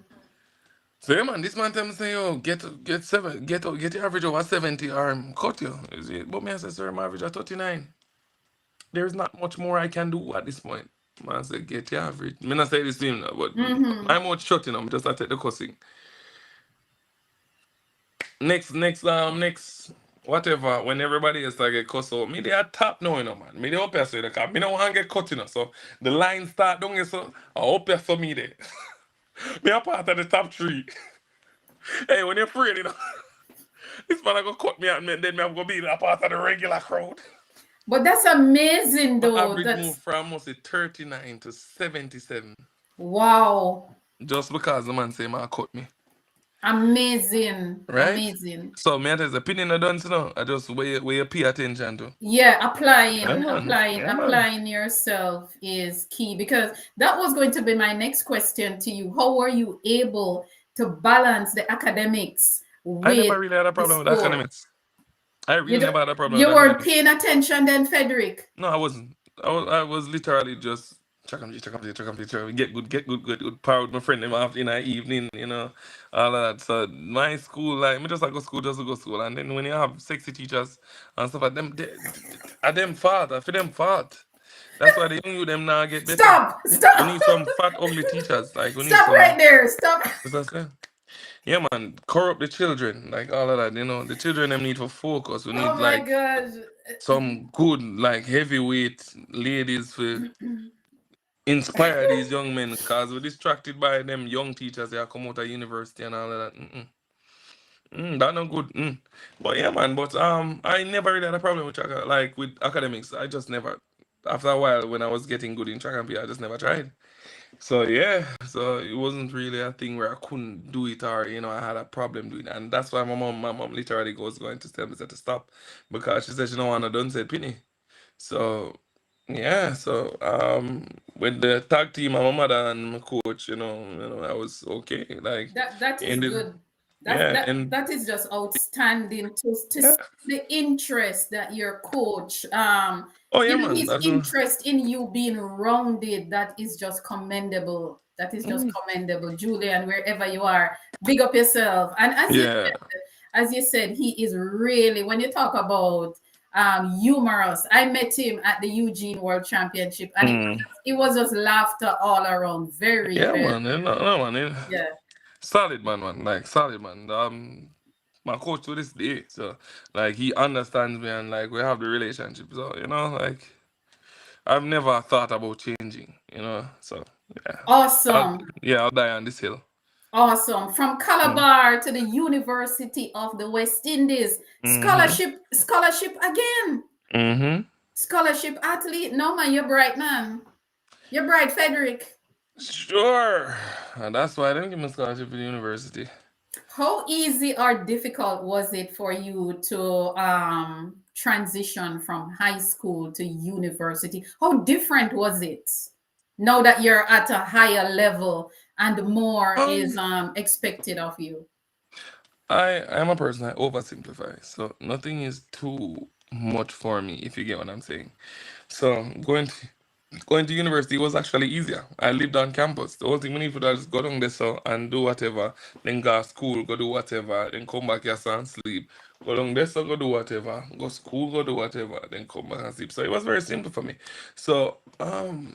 So yeah, man, this man tell me say, yo, get your average over 70 or cut you. Is it? But me I say, sir, my average at 39. There's not much more I can do at this point. Man say, get your average. Me not say this to him now, but Mm-hmm. my mouth shut, me just I take the cussing. Next, whatever, when everybody else like get cuss out, me they are top now, man. Me they up here so the car. Me don't want to get cut, So the line start down here, so I up here for me there. Me a part of the top three. Hey, when you're afraid, this man I go cut me out, and then me I'm gonna be a part of the regular crowd. But that's amazing, My though. average move That's from must 39 to 77. wow. Just because the man say man cut me. Amazing. Right? Amazing. So me there's opinion I don't know. I just where you pay attention to. Yeah, Yeah, applying, man. applying, Yeah, man. applying yourself is key because that was going to be my next question to you. How were you able to balance the academics I never with really had a the problem with sport? academics. I You really don't, never had a problem you with weren't academics. paying attention then, Fedric. No, I wasn't. I was literally just check on, get good, power with my friend them after in the evening, all of that. So my school, like me just like go school just to go school. And then when you have sexy teachers and stuff like them, are them fault, I for them fault. That's why the young you them now get better. Stop, We stop, need some fat ugly teachers. Like we need stop right some. there. Stop. What's that say? Yeah, man, corrupt the children, like all of that. The children them need for focus. We Oh need my like gosh. some good, like heavyweight ladies for inspire these young men, cause we're distracted by them young teachers that come out of university and all of that. That no good. But yeah, man. But I never really had a problem with like with academics. I just never. After a while, when I was getting good in track and field, I just never tried. So yeah, so it wasn't really a thing where I couldn't do it or I had a problem doing it, and that's why my mom literally going to tell me to stop because she said she don't want to done said penny. So yeah, so with the tag team, my mother and my coach, I was okay. Like That is ended, good. That yeah, that and that is just outstanding to yeah. see the interest that your coach Oh yeah, man. his interest in you being rounded. That is just commendable. That is just Mm, commendable, Julian. Wherever you are, big up yourself. And yeah. as you said, he is really when you talk about humorous. I met him at the Eugene World Championship, and Mm, it was just laughter all around. Very, yeah, very, man. No, man. yeah. Solid man, like solid man. My coach to this day, so like he understands me and like we have the relationship. So like I've never thought about changing. So yeah, I'll, Awesome. yeah, I'll die on this hill. Awesome. From Mm. Calabar to the University of the West Indies. Mhm. Scholarship again. Mhm. Scholarship athlete. No, man, you're bright, man. You're bright, Fedric. Sure, and that's why I didn't give me scholarship for the university. How easy or difficult was it for you to transition from high school to university? How different was it now that you're at a higher level and more is Um, expected of you? I am a person I oversimplify, so nothing is too much for me if you get what I'm saying. So going to university was actually easier. I lived on campus. The only thing we need for that is go down there so and do whatever, then go to school, go do whatever, then come back here so and sleep. Go down there so go do whatever, go school, go do whatever, then come back and sleep. So it was very simple for me. So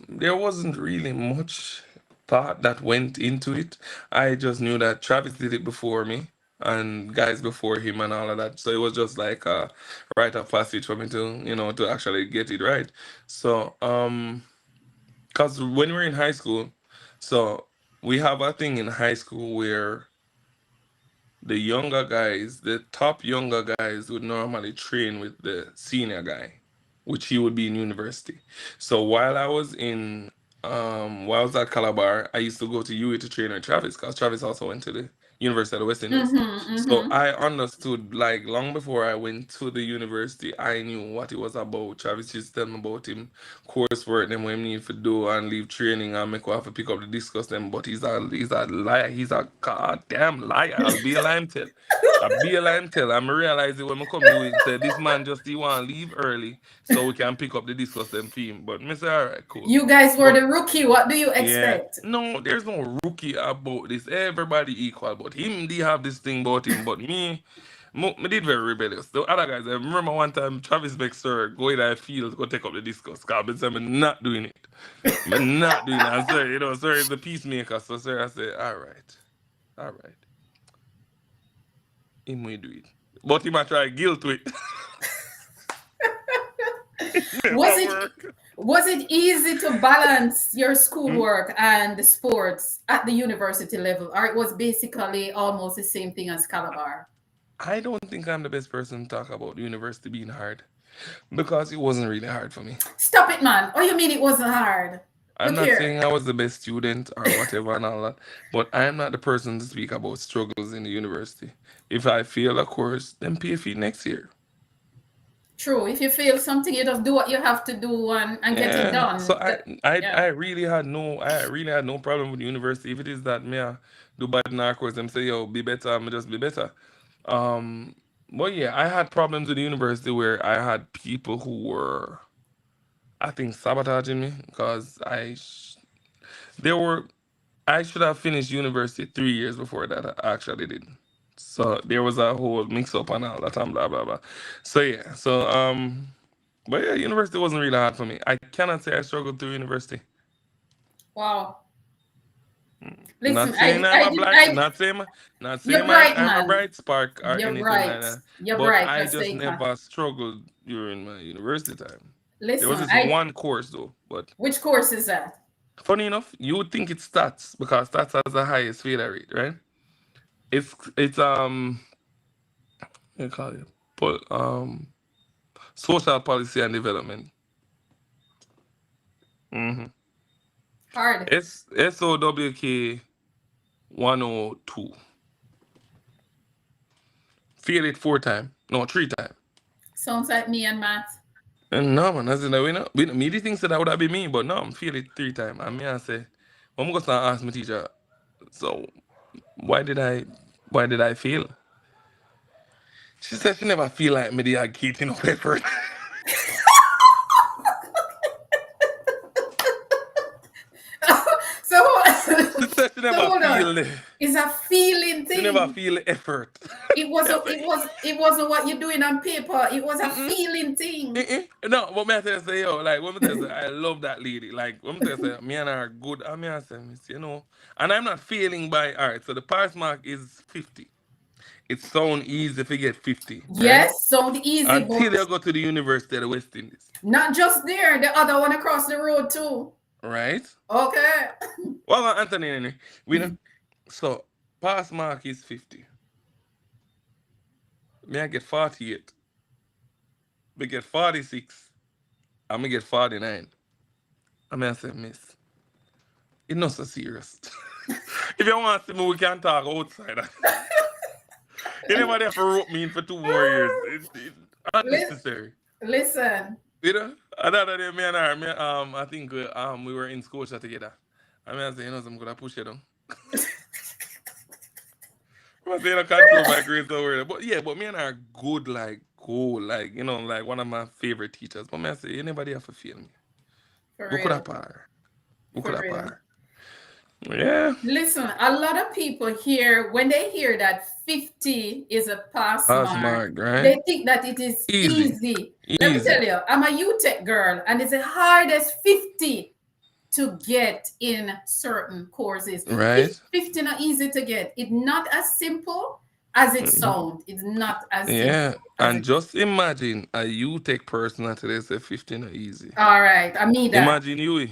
there wasn't really much thought that went into it. I just knew that Travis did it before me. and guys before him and all of that. So it was just like a rite of passage for me to, to actually get it right. So, because when we're in high school, so we have a thing in high school where the younger guys, the top younger guys, would normally train with the senior guy, which he would be in university. So while I was at Calabar, I used to go to UA to train with Travis because Travis also went to the University of the West Indies. So I understood, like, long before I went to the university, I knew what it was about. Travis used to tell me about him coursework, them what he need to do and leave training and make have to pick up the discuss them. But he's a liar. He's a goddamn liar. I'll be a lime tell. I'll be a lime tell. I'm realizing when I come to it, say this man just he want to leave early so we can pick up the discuss them team. But me say, all right, cool. You guys were But the rookie. What do you yeah, expect? no, there's no rookie about this. Everybody equal, but him, they have this thing about him. But me did very rebellious. The other guys, I remember one time Travis Baxter go in that field, go take up the discus. Cause I said, I'm not doing it. I'm not doing it. I said, sir is the peacemaker. So, sir, I said, all right. Him will do it. But he might try guilt with it. Was Never it work. was it easy to balance your schoolwork and the sports at the university level, or it was basically almost the same thing as Calabar? I don't think I'm the best person to talk about university being hard because it wasn't really hard for me. Stop it, man. Oh, you mean it wasn't hard? I'm Look not here. saying I was the best student or whatever and all that, but I am not the person to speak about struggles in the university. If I fail a course, then pay a fee next year. True. If you feel something, you just do what you have to do and get it Yeah. So done. I Yeah. really had no problem with the university. If it is that me do bad in our course, them say yo be better, I'm just be better. Um but yeah, I had problems with the university where I had people who were I think sabotaging me because there were I should have finished university 3 years before that I actually did. So there was a whole mix up and all that and blah blah blah. So yeah, but yeah, university wasn't really hard for me. I cannot say I struggled through university. Wow. Not Listen, saying I'm I a did, black, I, not you're saying bright, I'm a man. bright spark or You're anything like bright. that. You're But bright. I Just just saying that. never struggled during my university time. There was Listen, this one course though, but which course is that? funny enough, you would think it's stats because stats has the highest failure rate, right? It's what do you call it? Social policy and development. Mm-hmm. Hard. SOWK 102. Failed it 4 times. No, 3 times. Sounds like me and math. And no man, I said we me the thing said that would have been me, but no, I'm failed it 3 times. And me I say, I'm gonna start ask my teacher, so why did I why did I fail? She said she never feel like me they are getting up effort. So, She said she so never hold on. feel It's a feeling she never thing. feel the effort. It Yeah, wasn't. say, It wasn't what you're doing on paper. It was a mm-mm. feeling thing. No, but me I tell you say yo, like when me tell you say I love that lady. Like when me tell you say me and her are good, I mean I say and I'm not failing by alright, so the pass mark is 50. It sound easy if you get 50, right? Yes, sound easy, Until but you go to the University of the West Indies, not just there. The other one across the road too. right? Okay. Well, Anthony, we know. So pass mark is 50. Me I get 48. Me get 46. I me get 49. I mean I say miss. It's not so serious. If you want to see me, we can talk outside. You never there for rope me in for 2 more years. It's Lis- unnecessary. Listen. Another day, me and her, I think we were in school together. I mean, I say, I'm gonna push you down. I say, I control my grades over there. But yeah, but me and her are good, like, cool, like, like one of my favorite teachers. But me, I say, anybody have to feel me. For Who could real. have power? Who For could have real. power? Yeah. Listen, a lot of people here, when they hear that 50 is a pass Pass mark, mark, right? they think that it is Easy. easy. Let me Easy. tell you, I'm a UTech girl, and it's the hardest 50 to get in certain courses. Right? 50 not easy to get. It's not as simple as it sounds. It's not as simple Yeah. as And it. just imagine a you take person until they say 50 not easy. All right, I mean that. Imagine you.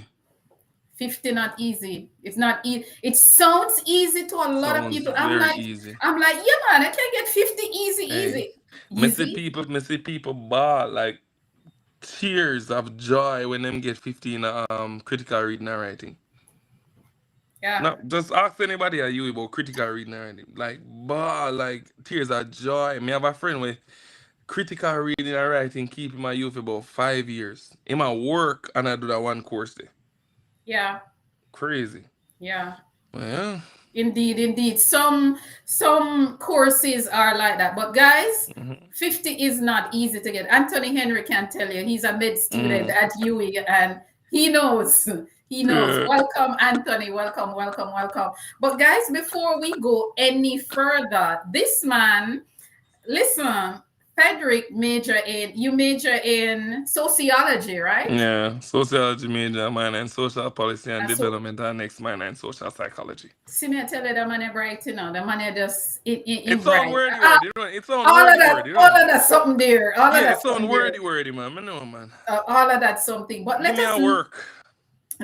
50 not easy. It's not easy. It sounds easy to a lot of Sounds people. very easy. I'm like, yeah, man, I can get 50 easy, Hey. easy. Easy. Me see people bawl like tears of joy when them get 15 critical reading and writing. Yeah. No, just ask anybody at you about critical reading and writing. Like bawl, like tears of joy. Me have a friend with critical reading and writing keep my youth about 5 years. In my work and I do that one course there. Yeah. Crazy. Yeah. Well, Indeed, indeed. Some courses are like that. But guys, 50 is not easy to get. Anthony Henry can tell you he's a med student at UWI and he knows. He knows. yeah. Welcome, Anthony. Welcome, welcome, welcome. But guys, before we go any further, this man, listen, Fedrick major in sociology, right? Yeah, sociology major, minor in social policy and And so development, and next minor in social psychology. see me tell you the man bright, you know. The man just in It's on bright. wordy word, you know. It's on All of wordy that, word, you all know. of that something there. All of Yeah, that it's on something there. wordy, man. I know, man. All of that something. But Give me a work.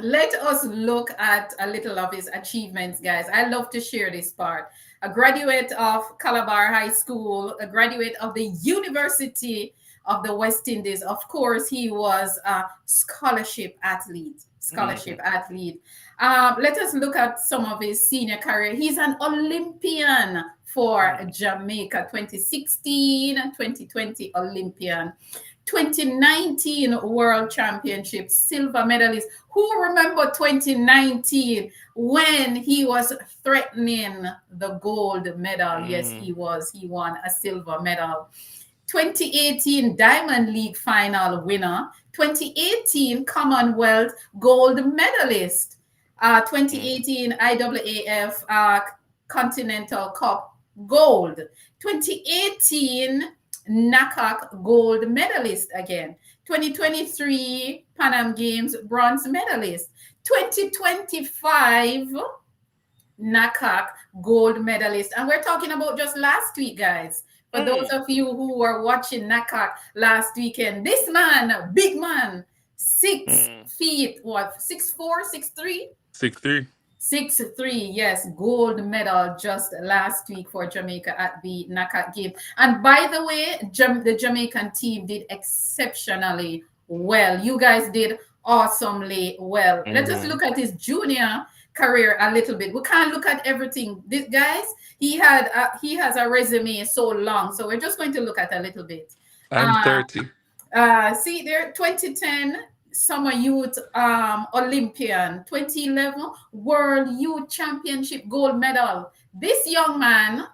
let us look at a little of his achievements, guys. I love to share this part. A graduate of Calabar High School, a graduate of the University of the West Indies. Of course, he was a scholarship athlete. Let us look at some of his senior career. He's an Olympian for Jamaica, 2016 and 2020 Olympian. 2019 World Championship silver medalist. Who remember 2019 when he was threatening the gold medal? Yes, he was. He won a silver medal. 2018 Diamond League final winner. 2018 Commonwealth gold medalist. 2018 IAAF Continental Cup gold. 2018 NACAC gold medalist again. 2023 PanAm Games bronze medalist. 2025 NACAC gold medalist. And we're talking about just last week, guys. For those of you who were watching NACAC last weekend, this man, big man, 6 feet, what, 6'4", 6'3"? 6'3". 6'3", yes, gold medal just last week for Jamaica at the NACAC game. And by the way, the Jamaican team did exceptionally well. You guys did awesomely well. Let us look at his junior career a little bit. We can't look at everything. This guys, he has a resume so long, so we're just going to look at a little bit. I'm 30. See there, 2010 Summer Youth Olympian, 2011 World Youth Championship gold medal. This young man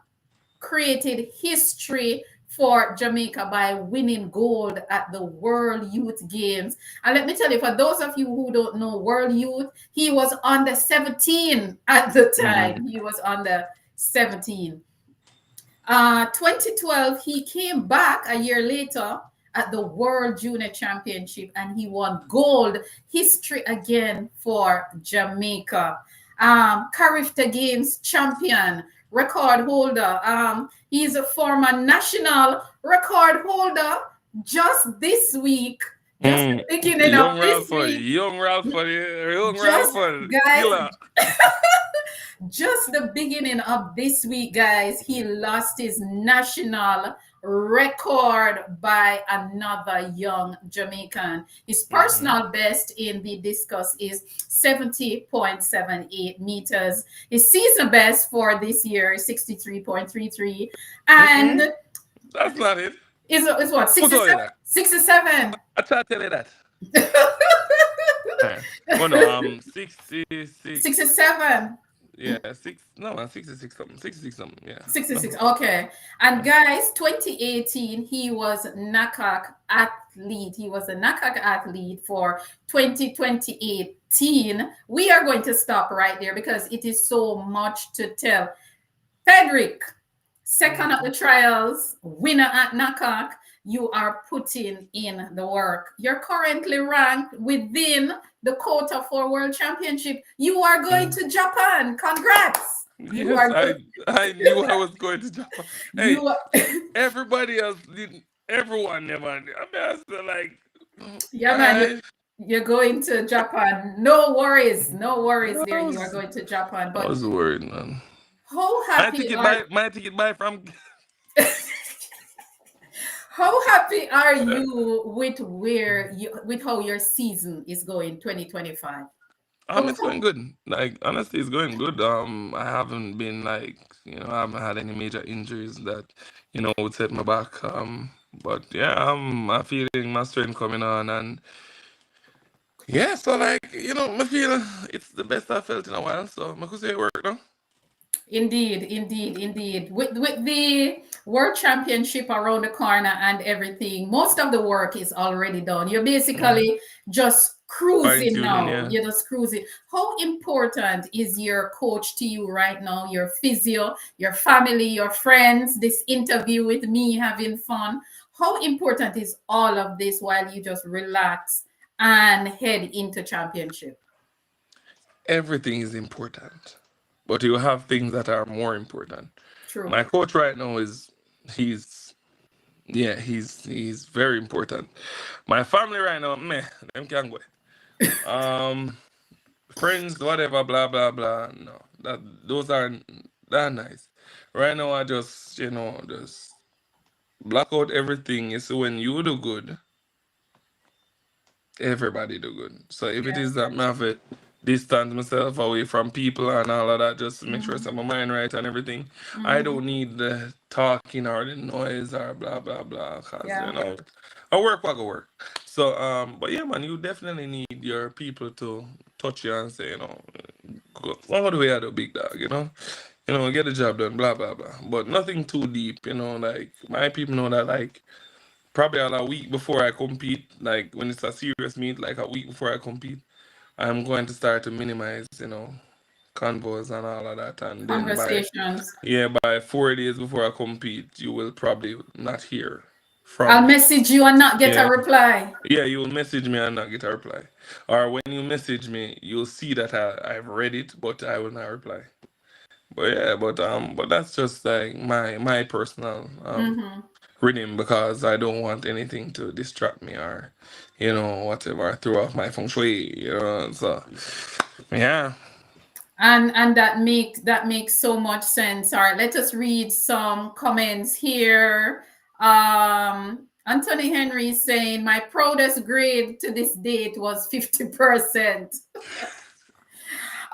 created history for Jamaica by winning gold at the World Youth Games. And let me tell you, for those of you who don't know World Youth, he was under 17 at the time. He was under 17. 2012, he came back a year later at the World Junior Championship and he won gold. History again for Jamaica. Carifta Games champion, record holder. He's a former national record holder just this week. Just the beginning of this week. Young Ralphie. Guys, just the beginning of this week, guys, he lost his national record by another young Jamaican. His personal best in the discus is 70.78 meters. His season best for this year is 63.33. And that's not it. Is what? 67? 67. I try to tell you that. Oh no, 66. 67. Yeah, 66 something. 66 something, yeah. 66, okay. And guys, 2018, he was NACAC athlete. He was a NACAC athlete for 2018. We are going to stop right there because it is so much to tell. Fedrick, second at the trials, winner at NACAC. You are putting in the work. You're currently ranked within the quota for World Championship. You are going to Japan. Congrats. You Yes, are I knew I was going to Japan. Hey, you are everybody else didn't. Everyone never did. I mean, I was like, yeah, man, I, you're going to Japan. No worries. No worries I there. You are was, going to Japan. I But was worried, man. how happy are My ticket buy from. how happy are you with where you with how your season is going 2025? It's going good. Like honestly, it's going good. I haven't been like I haven't had any major injuries that would set me back. But yeah, I'm feeling my strength coming on, and yeah, so like I feel it's the best I felt in a while. So I could say it work now. Indeed, indeed, indeed. With the World Championship around the corner and everything, most of the work is already done. You're Mm. basically just Fine cruising tuning, now. yeah. You're just cruising. How important is your coach to you right now? Your physio, your family, your friends, this interview with me, having fun. How important is all of this while you just relax and head into championship? Everything is important, but you have things that are more important. True. My coach right now he's yeah, he's very important. My family right now, meh, them can go. Um, Friends, whatever, blah blah blah. No, those are that nice. Right now, I just just block out everything. It's when you do good, everybody do good. So if it Yeah. is that I have to distance myself away from people and all of that, just to make sure I Mhm. set my mind right and everything, I Mhm. don't need the talking or the noise or blah blah blah. Cause Yeah. I work like I work. So but yeah, man, you definitely need your people to touch you and say, go all the way out the big dog, get the job done, blah blah blah. But nothing too deep, like my people know that like probably a week before I compete, like when it's a serious meet, like a week before I compete, I'm going to start to minimize, convos and all of that. And then Conversations. by 4 days before I compete, you will probably not hear from I'll me. message you and not get a Yeah. reply. Yeah, you'll message me and not get a reply. Or when you message me, you'll see that I've read it, but I will not reply. But yeah, but that's just like my personal Mm-hmm. rhythm because I don't want anything to distract me or whatever throw off my feng shui. So yeah. And that makes so much sense. All right, let us read some comments here. Anthony Henry is saying my proudest grade to this date was 50%.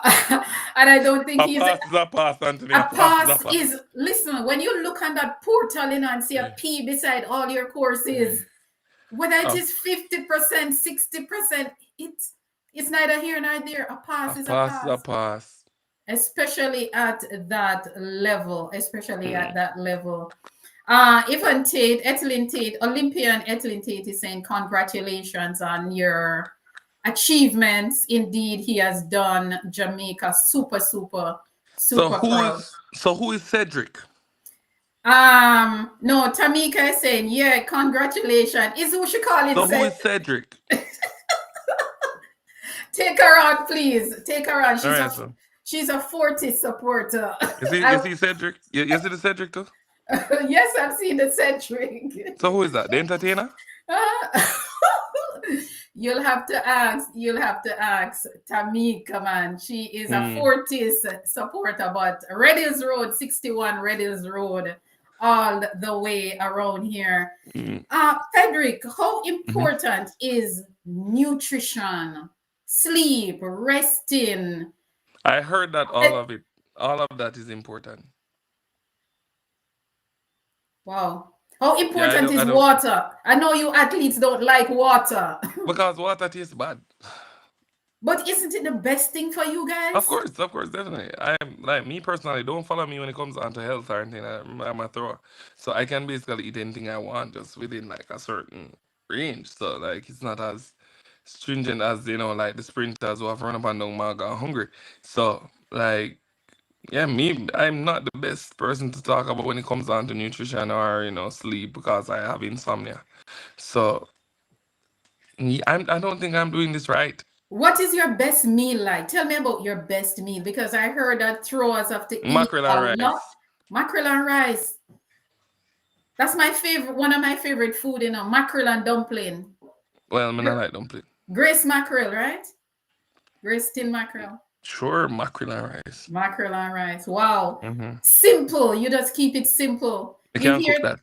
And I don't think A he's pass is a pass, Anthony. A a pass is a pass pass. is listen, when you look on that portal and see a P beside all your courses, whether it A, is 50%, 60%, it's neither here nor there. A a pass is a pass is a pass, pass. especially at that level. Especially at Mm. that level. Even Tate, Ethelyn Tate, Olympian Ethelyn Tate is saying congratulations on your achievements. Indeed, he has done Jamaica super, super, So super who proud. is so who is Cedric? No, Tamika is saying, yeah, congratulations. Is who she call it So who said. is Cedric? Take her on, please. Take her on. All She's a right, so she's a Fortis supporter. is he Cedric? Yes, it is Cedric too. Yes, I've seen the centric. So who is that? The entertainer? You'll have to ask. You'll have to ask Tamika, man. She is a Mm. Fortis supporter, but Red Hills Road, 61 Red Hills Road, all the way around here. Mm. Fedric, how Mhm. important is nutrition, sleep, resting? I heard that all of that is important. Wow. How Yeah, important I is don't water? I know you athletes don't like water, because water tastes bad. but isn't it the best thing for you guys? Of course, definitely. I am like me personally. Don't follow me when it comes down to health or anything. I'm a thrower, so I can basically eat anything I want just within like a certain range. So like it's not as stringent as like the sprinters who have run up and down mile are hungry. So like yeah, me, I'm not the best person to talk about when it comes down to nutrition or sleep because I have insomnia. So I don't think I'm doing this right. What is your best meal like? Tell me about your best meal because I heard that throwers have to eat Mackerel a and lot. rice. Mackerel and rice. That's my favorite, one of my favorite food, mackerel and dumpling. Well, I mean, I like dumpling. Grace mackerel, right? Grace tin mackerel. Sure, mackerel and rice. Mackerel and rice. Wow. Mm-hmm. Simple. You just keep it simple. You You can't hear cook that.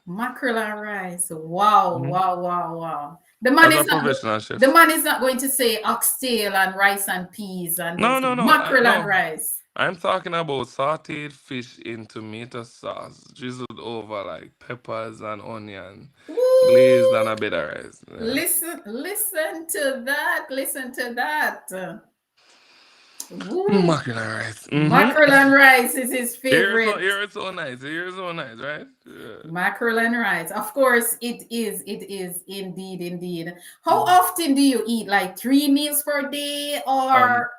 mackerel and rice. Wow, Mm-hmm. wow, wow, wow. As a professional The chef. man is not going to say oxtail and rice and peas and No, things. no, no, Mackerel and no. rice. I'm talking about sauteed fish in tomato sauce, drizzled over like peppers and onion, glazed on Woo! a bit of rice. Yeah. Listen to that. Listen to that. Woo! Mackerel and rice. Mackerel Mm-hmm. and rice is his favorite. Here it's so nice. Here it's so nice, right? Yeah. Mackerel and rice. Of course, it is. It is indeed, indeed. How often do you eat? Like 3 meals per day, Um, or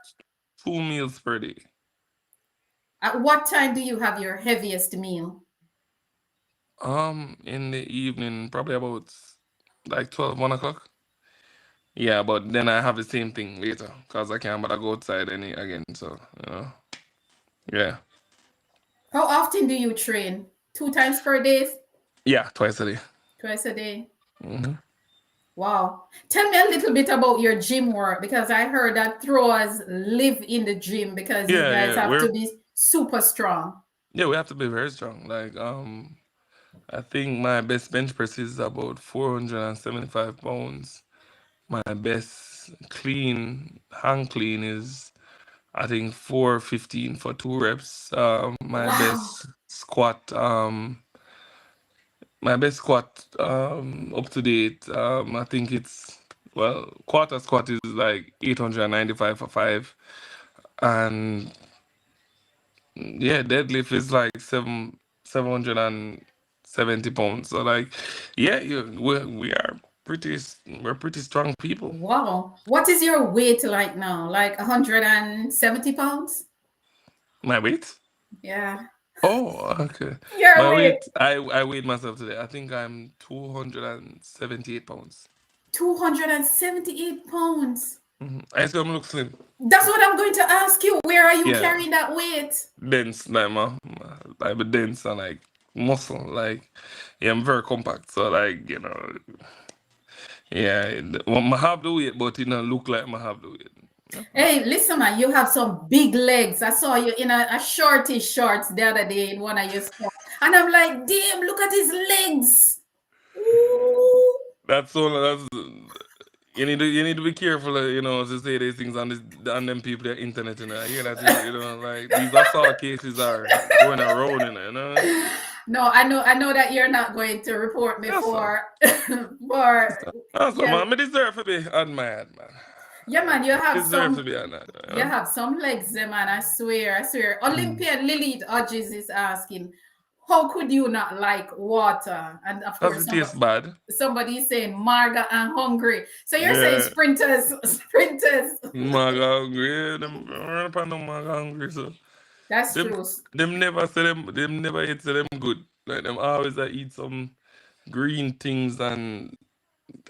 2 meals per day. at what time do you have your heaviest meal? In the evening, probably about like 12, 1 o'clock. Yeah, but then I have the same thing later because I can't but I go outside any again. So, yeah. How often do you train? 2 times per day? Yeah, twice a day. Twice a day? Hmm. Wow. Tell me a little bit about your gym work because I heard that throwers live in the gym because you Yeah, guys yeah. have to be super strong. We have to be very strong. Like, I think my best bench press is about 475 pounds. My best hang clean is I think 415 for 2 reps. Wow. My best squat up to date, I think it's quarter squat is like 895 for 5. And yeah, deadlift is like 770 pounds. So like yeah, we're pretty strong people. Wow. What is your weight like now? Like 170 pounds? My weight? Yeah. Oh, okay. Your My weight. weight, I weighed myself today. I think I'm 278 pounds. 278 pounds. I still look slim. That's what I'm going to ask you. Where are you Yeah, carrying that weight? dense, like like a dense and like muscle. Like, yeah, I'm very compact. So like, yeah, I have the weight, but it don't look like I have the weight. Hey, listen, man, you have some big legs. I saw you in a shortish shorts the other day in one of your stuff. And I'm like, damn, look at his legs. Ooh. That's all. You need to be careful, to say these things on them people the internet, I hear that, like these assault cases are going around, No, I know that you're not going to report me That's all. for That's all, yeah. man. I deserve to be admired, man. Yeah, man, Deserve to be admired. you have some legs there, man. I swear. Olympian Lilith Hodges is asking, how could you not like water? And of Does course, it taste bad? somebody is saying marga and hungry. So you're saying Yeah. sprinters. Maga hungry. Yeah, them run up on them maga hungry, so That's them true. them never eat say them good. Like them always eat some green things and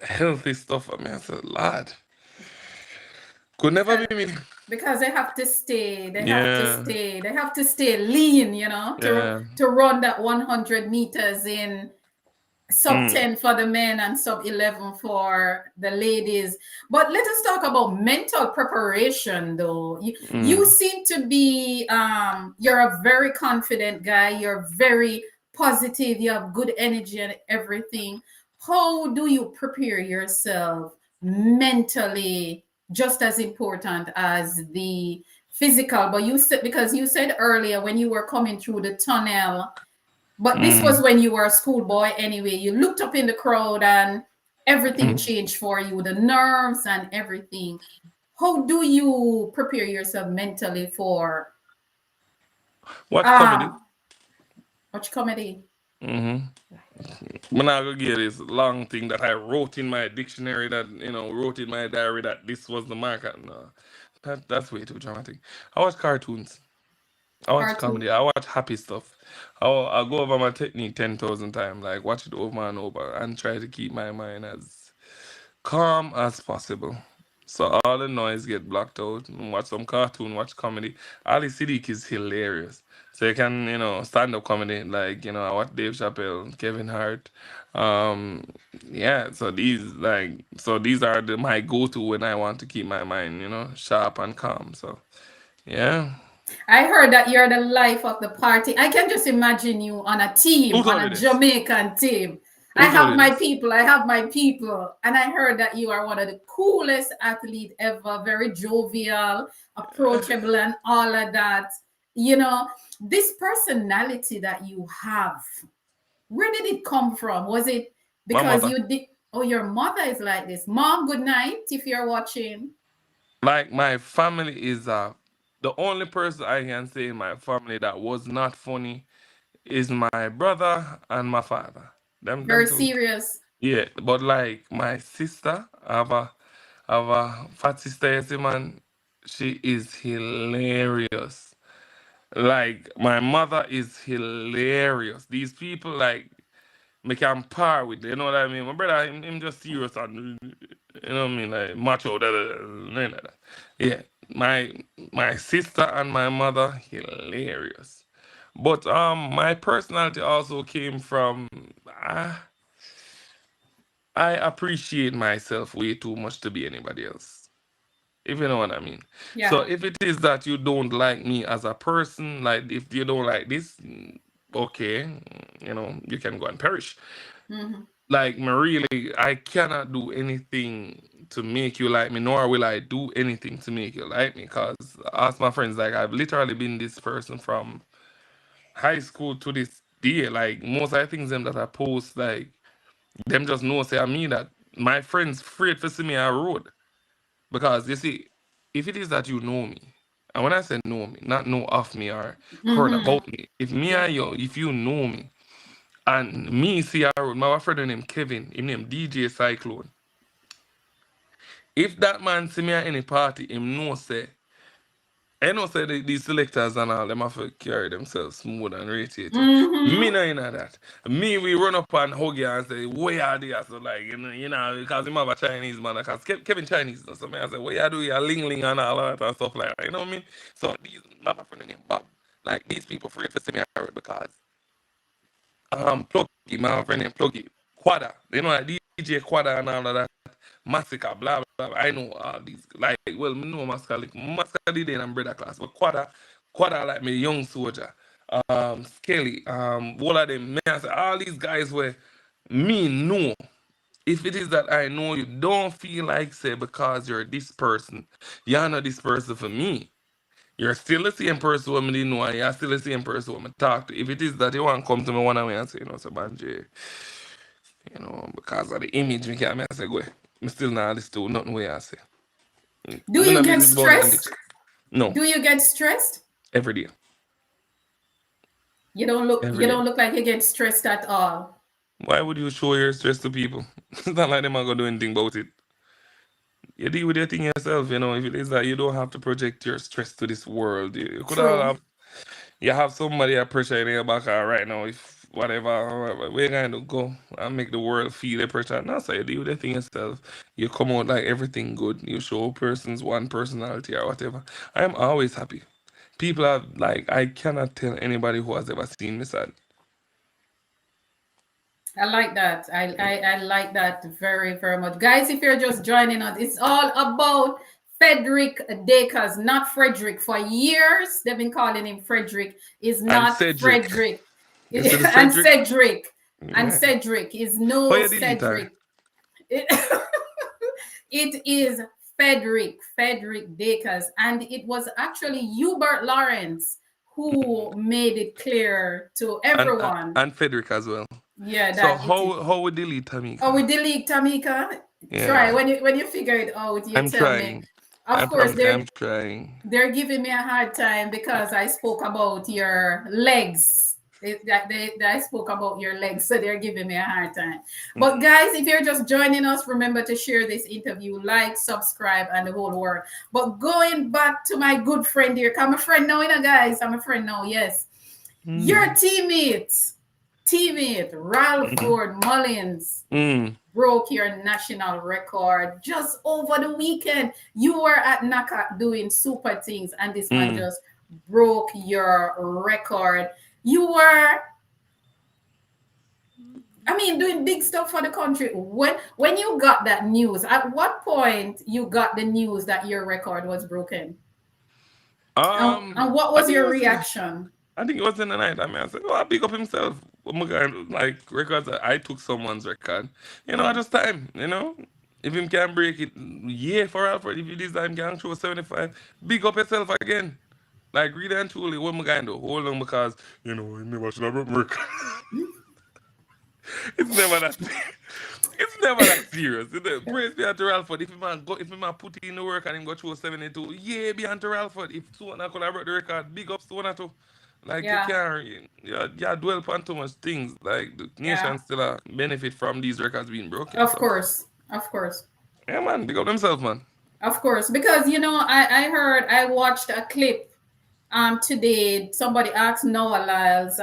healthy stuff. I mean, I said, lad. Could never be me. Because they have to stay, Yeah. they have to stay lean, Yeah. to run that 100 meters in sub Mm. 10 for the men and sub 11 for the ladies. But let us talk about mental preparation though. You Mm. seem to be you're a very confident guy, you're very positive, you have good energy and everything. How do you prepare yourself mentally, just as important as the physical? But you said, because you said earlier when you were coming through the tunnel, but this was Mm. when you were a schoolboy anyway. You looked up in the crowd and everything Mm. changed for you, the nerves and everything. How do you prepare yourself mentally for Watch comedy. watch comedy? Mm-hmm. I'm not gonna get this long thing that I wrote in my dictionary that wrote in my diary that this was the marker. No, that's way too dramatic. I watch cartoons. I watch Cartoon. comedy. I watch happy stuff. I go over my technique 10,000 times. Like watch it over and over and try to keep my mind as calm as possible. So all the noise get blocked out. Watch some cartoon, watch comedy. Ali Siddiq is hilarious. So you can, stand up comedy like, I watch Dave Chappelle, Kevin Hart. Um, yeah, so these are my go-to when I want to keep my mind, sharp and calm. So yeah. I heard that you're the life of the party. I can just imagine you on a team, Who on told you a this? Jamaican team. I Who told have you my this? people. I have my people. And I heard that you are one of the coolest athletes ever, very jovial, approachable, and all of that. You know, this personality that you have, where did it come from? Was it My because mother. you did? Oh, your mother is like this. Mom, good night if you're watching. Like my family is the only person I can say in my family that was not funny is my brother and my father. Them Very two. serious. Yeah, but like my sister, I have a fat sister, you see, man. She is hilarious. Like my mother is hilarious. These people like me can par with. You know what I mean? My brother, him just serious and you know what I mean, like macho. None of that. Yeah, my sister and my mother hilarious. But my personality also came from. I appreciate myself way too much to be anybody else, if you know what I mean. So Yeah. if it is that you don't like me as a person, like if you don't like this, okay, you can go and perish. Mhm. Like me really, I cannot do anything to make you like me, nor will I do anything to make you like me. Cause ask my friends, like I've literally been this person from high school to this day. Like most of the things them that I post, like them just know say I mean that my friends afraid to see me on road. Because you see, if it is that you know me, and when I say know me, not know of me or heard Mhm. about me, if me Yeah. and you, if you know me, and me see a road, my friend named Kevin, him name DJ Cyclone. If that man see me at any party, him know say, I know say these selectors and all them have to carry themselves smooth and rotated. Me Mhm. no in that. Me we run up and hug you and say, where are they? So like because him have a Chinese man, because Kevin Chinese, so me I say, where you do your ling ling and all that and stuff like that. You know what I mean? So these my friend named Bob, like these people afraid to see me out because Pluggy, my friend named Pluggy, Quada, like DJ Quada and all of that. Massacre, blah, blah, blah. I know all these. Like, well, me know Massacre. Like, Massacre did in brother class. But Quada like me young soldier. Skelly, all of them. Me, I say, all these guys were me know. If it is that I know you, don't feel like say because you're this person, you're not this person for me. You're still the same person when me didn't know, and you're still the same person when me talk to. If it is that you want to come to me one way and say, so Banjay, because of the image me can't me I say go. Me still not listen to nothing way I say. Do Me you not get business about the image. stressed? No, Do you get stressed? every day. You Every day. don't look like you get stressed at all. Why would you show your stress to people? It's not like them are gonna do anything about it. You deal with your thing yourself, If it is that you don't have to project your stress to this world, you could True. have you have somebody that pressure in your back right now. If whatever, we're going to go and make the world feel the pressure. No, so you deal with the thing yourself. You come out like everything good. You show persons one personality or whatever. I am always happy. People are like, I cannot tell anybody who has ever seen me sad. I like that. I like that very, very much. Guys, if you're just joining us, it's all about Fedric Dacres, not Frederick. For years, they've been calling him Frederick. Is And not Cedric. Frederick. You see the And Frederick? Cedric. And Yeah. Cedric is Oh, no you delete her. Cedric. It, it is Fedric Dacres. And it was actually Hubert Lawrence who made it clear to And, everyone. and Fedrick as well. Yeah, So that it is. how we delete Oh, Tamika? we delete Tamika. Try Yeah. when you figure it out, you I'm tell me. trying. I Of course, promise I'm trying. they're giving me a hard time because I spoke about your legs. I spoke about your legs, so they're giving me a hard time. But Mm. guys, if you're just joining us, remember to share this interview, like, subscribe, and the whole work. But going back to my good friend here, I'm a friend now, guys. I'm a friend now. Yes, your Mm. teammate Ralford Mullins broke your national record just over the weekend. You were at NACAC doing super things, and this man just broke your record. You were, I mean, doing big stuff for the country. When you got that news, at what point you got the news that your record was broken? And what was your reaction? I think it was in the night. I mean, I said, "Oh, I big up himself." Oh my God, like records, I took someone's record. I just time. If him can break it, yeah, for Alfred. If you this time can show 75, big up yourself again. Like really and truly, what my guy do? Hold on, because he never should have broke my record. It's never that. It's never that serious. Praise be unto Ralford. If he man put in the work and him go through 72, yeah, be unto Ralford. If someone collaborate the record, big up someone too. Like you Yeah, can't, you dwell upon too much things. Like the yeah, nation still benefit from these records being broken. of So course, of course. yeah, man, big up themselves, man. Of course, because I watched a clip today. Somebody asked Noah Lyles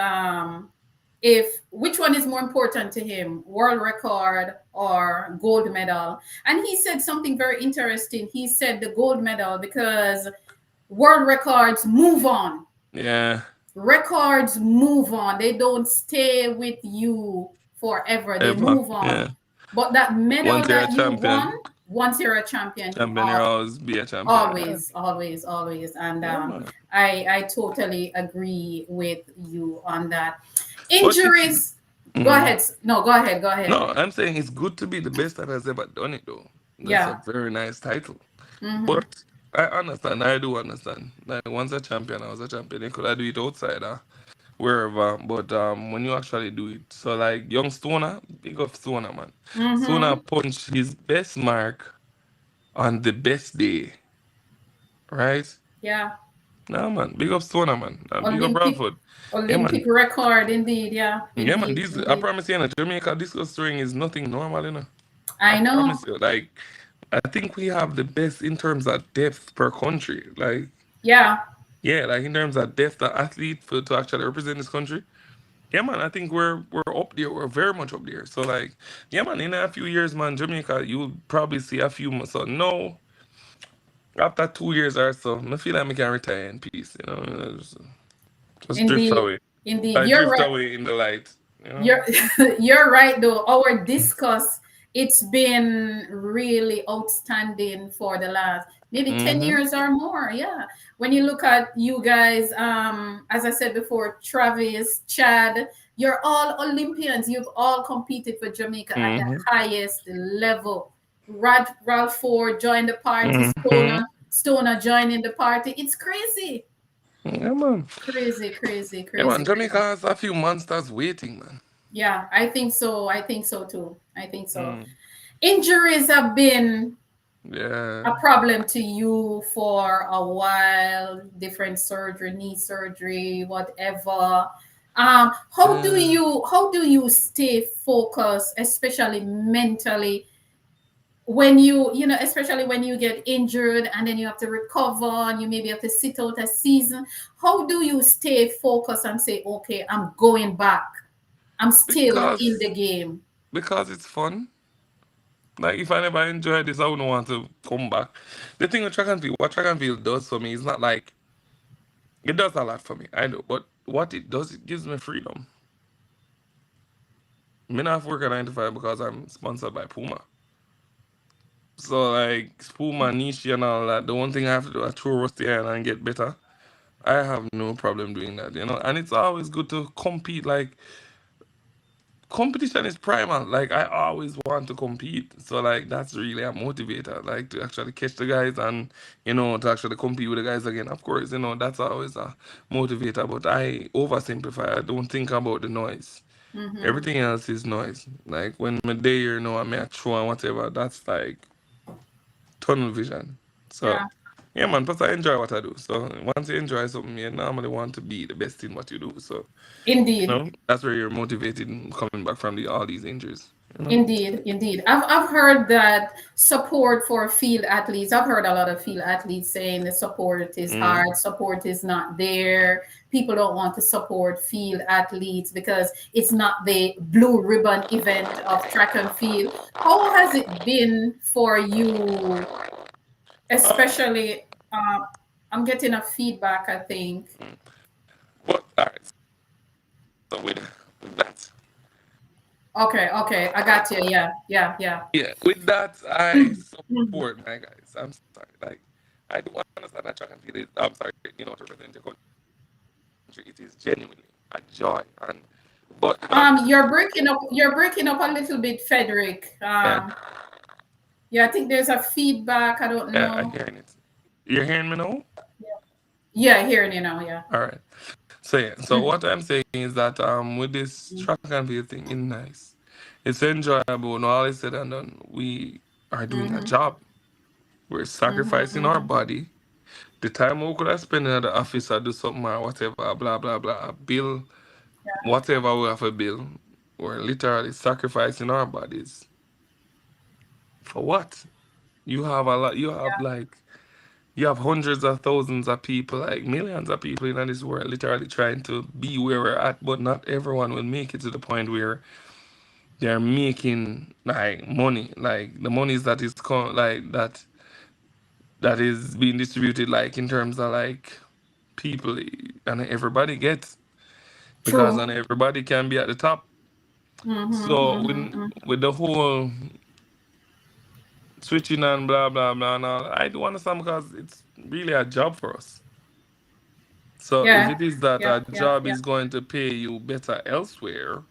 if which one is more important to him, world record or gold medal. And he said something very interesting. He said the gold medal because world records move on. Yeah, Records move on. They don't stay with you forever. They ever. move on. Yeah. But that medal Once you're a that you won, champion, once you're a champion, you champion, you always be a champion. Yeah, always. And yeah, man. I totally agree with you on that. But it's Injuries. Go mm, ahead. No, go ahead. Go ahead. no, I'm saying it's good to be the best that has ever done it, though. That's a Yeah. very nice title. Mm-hmm. But I understand, I do understand. Like once a champion, I was a champion. You could I do it outside, wherever. But when you actually do it, so like young Stoner, big up Stoner, man. Stoner Mm-hmm. punched his best mark on the best day, right? Yeah. Nah, man, big up Stoner, man, and big up Olympic Bradford. Yeah, man. Olympic record indeed. Yeah. Yeah, man. Indeed. These I Indeed. promise you, Jamaica discus string is nothing normal. I I know. promise you. Like, I think we have the best in terms of depth per country. Like, Yeah. yeah, like in terms of depth of athlete for to actually represent this country. Yeah, man. I think we're up there. We're very much up there. So like, yeah, man. In a few years, man, Jamaica, you'll probably see a few. So no, after 2 years or so, I feel like I can retire in peace. Just drift Indeed. away. Indeed. I You're drift right. away in the light. You're you're right though. Our discuss, it's been really outstanding for the last maybe 10 Mm-hmm. years or more. Yeah. When you look at you guys, as I said before, Travis, Chad, you're all Olympians. You've all competed for Jamaica at the Mm-hmm. highest level. Ralph Ford joined the party, Mm-hmm. Stoner joining the party. It's crazy. Yeah, man. Crazy, crazy, Yeah, man. crazy, Jamaica crazy. has a few monsters waiting, man. Yeah, I think so. I think so too. I think so. Mm. Injuries have been Yeah. a problem to you for a while, different surgery, knee surgery, whatever. Yeah. How do you stay focused, especially mentally, when especially when you get injured and then you have to recover and you maybe have to sit out a season? How do you stay focused and say, okay, I'm going back. I'm still in Because the game. because it's fun. Like if I never enjoy this, I wouldn't want to come back. The thing with track and field, what track and field does for me is not like it does a lot for me. I know, but what it does, it gives me freedom. Me not have to work at 9 to 5 because I'm sponsored by Puma. So like Puma niche and all that. The one thing I have to do is throw rusty iron and get better. I have no problem doing that. And it's always good to compete. Like competition is primal. Like I always want to compete. So like that's really a motivator. Like to actually catch the guys and to actually compete with the guys again. Of course, that's always a motivator. But I oversimplify. I don't think about the noise. Hmm. Everything else is noise. Like when I'm there, I may throw and whatever. That's like tunnel vision. So Yeah, yeah, man. Plus I enjoy what I do. So once you enjoy something, you normally want to be the best in what you do. So indeed. that's where you're motivated and coming back from all these injuries. Indeed, indeed. I've heard that support for field athletes. I've heard a lot of field athletes saying the support is hard, support is not there. People don't want to support field athletes because it's not the blue ribbon event of track and field. How has it been for you, especially? I'm getting a feedback, I think. But all right, so with that, Okay, I got you. Yeah. yeah, with that, I support my guys. I'm sorry, like I do understand that track and field is. I'm sorry, to represent your country, it is genuinely a joy, and but You're breaking up. You're breaking up a little bit, Fedric. yeah, Yeah, I think there's a feedback. I don't yeah, I'm know. hearing it. You're hearing me now? Yeah, hearing you now. Yeah. All right. So yeah, so what I'm saying is that with this track and field thing, it's nice. It's enjoyable. When all is said and done, we are doing a job. We're sacrificing our body. The time we could have spent at the office or do something or whatever, blah blah blah, bill, whatever we have a bill, we're literally sacrificing our bodies. For what? You have a lot. You have hundreds of thousands of people, like millions of people in this world, literally trying to be where we're at, but not everyone will make it to the point where they're making like money, like the monies that is like that is being distributed, like in terms of like people, and everybody gets, because True. not everybody can be at the top. So with the whole switching and blah blah blah and all, I do understand because it's really a job for us. So if Yeah. it is that a job Yeah. is going to pay you better elsewhere,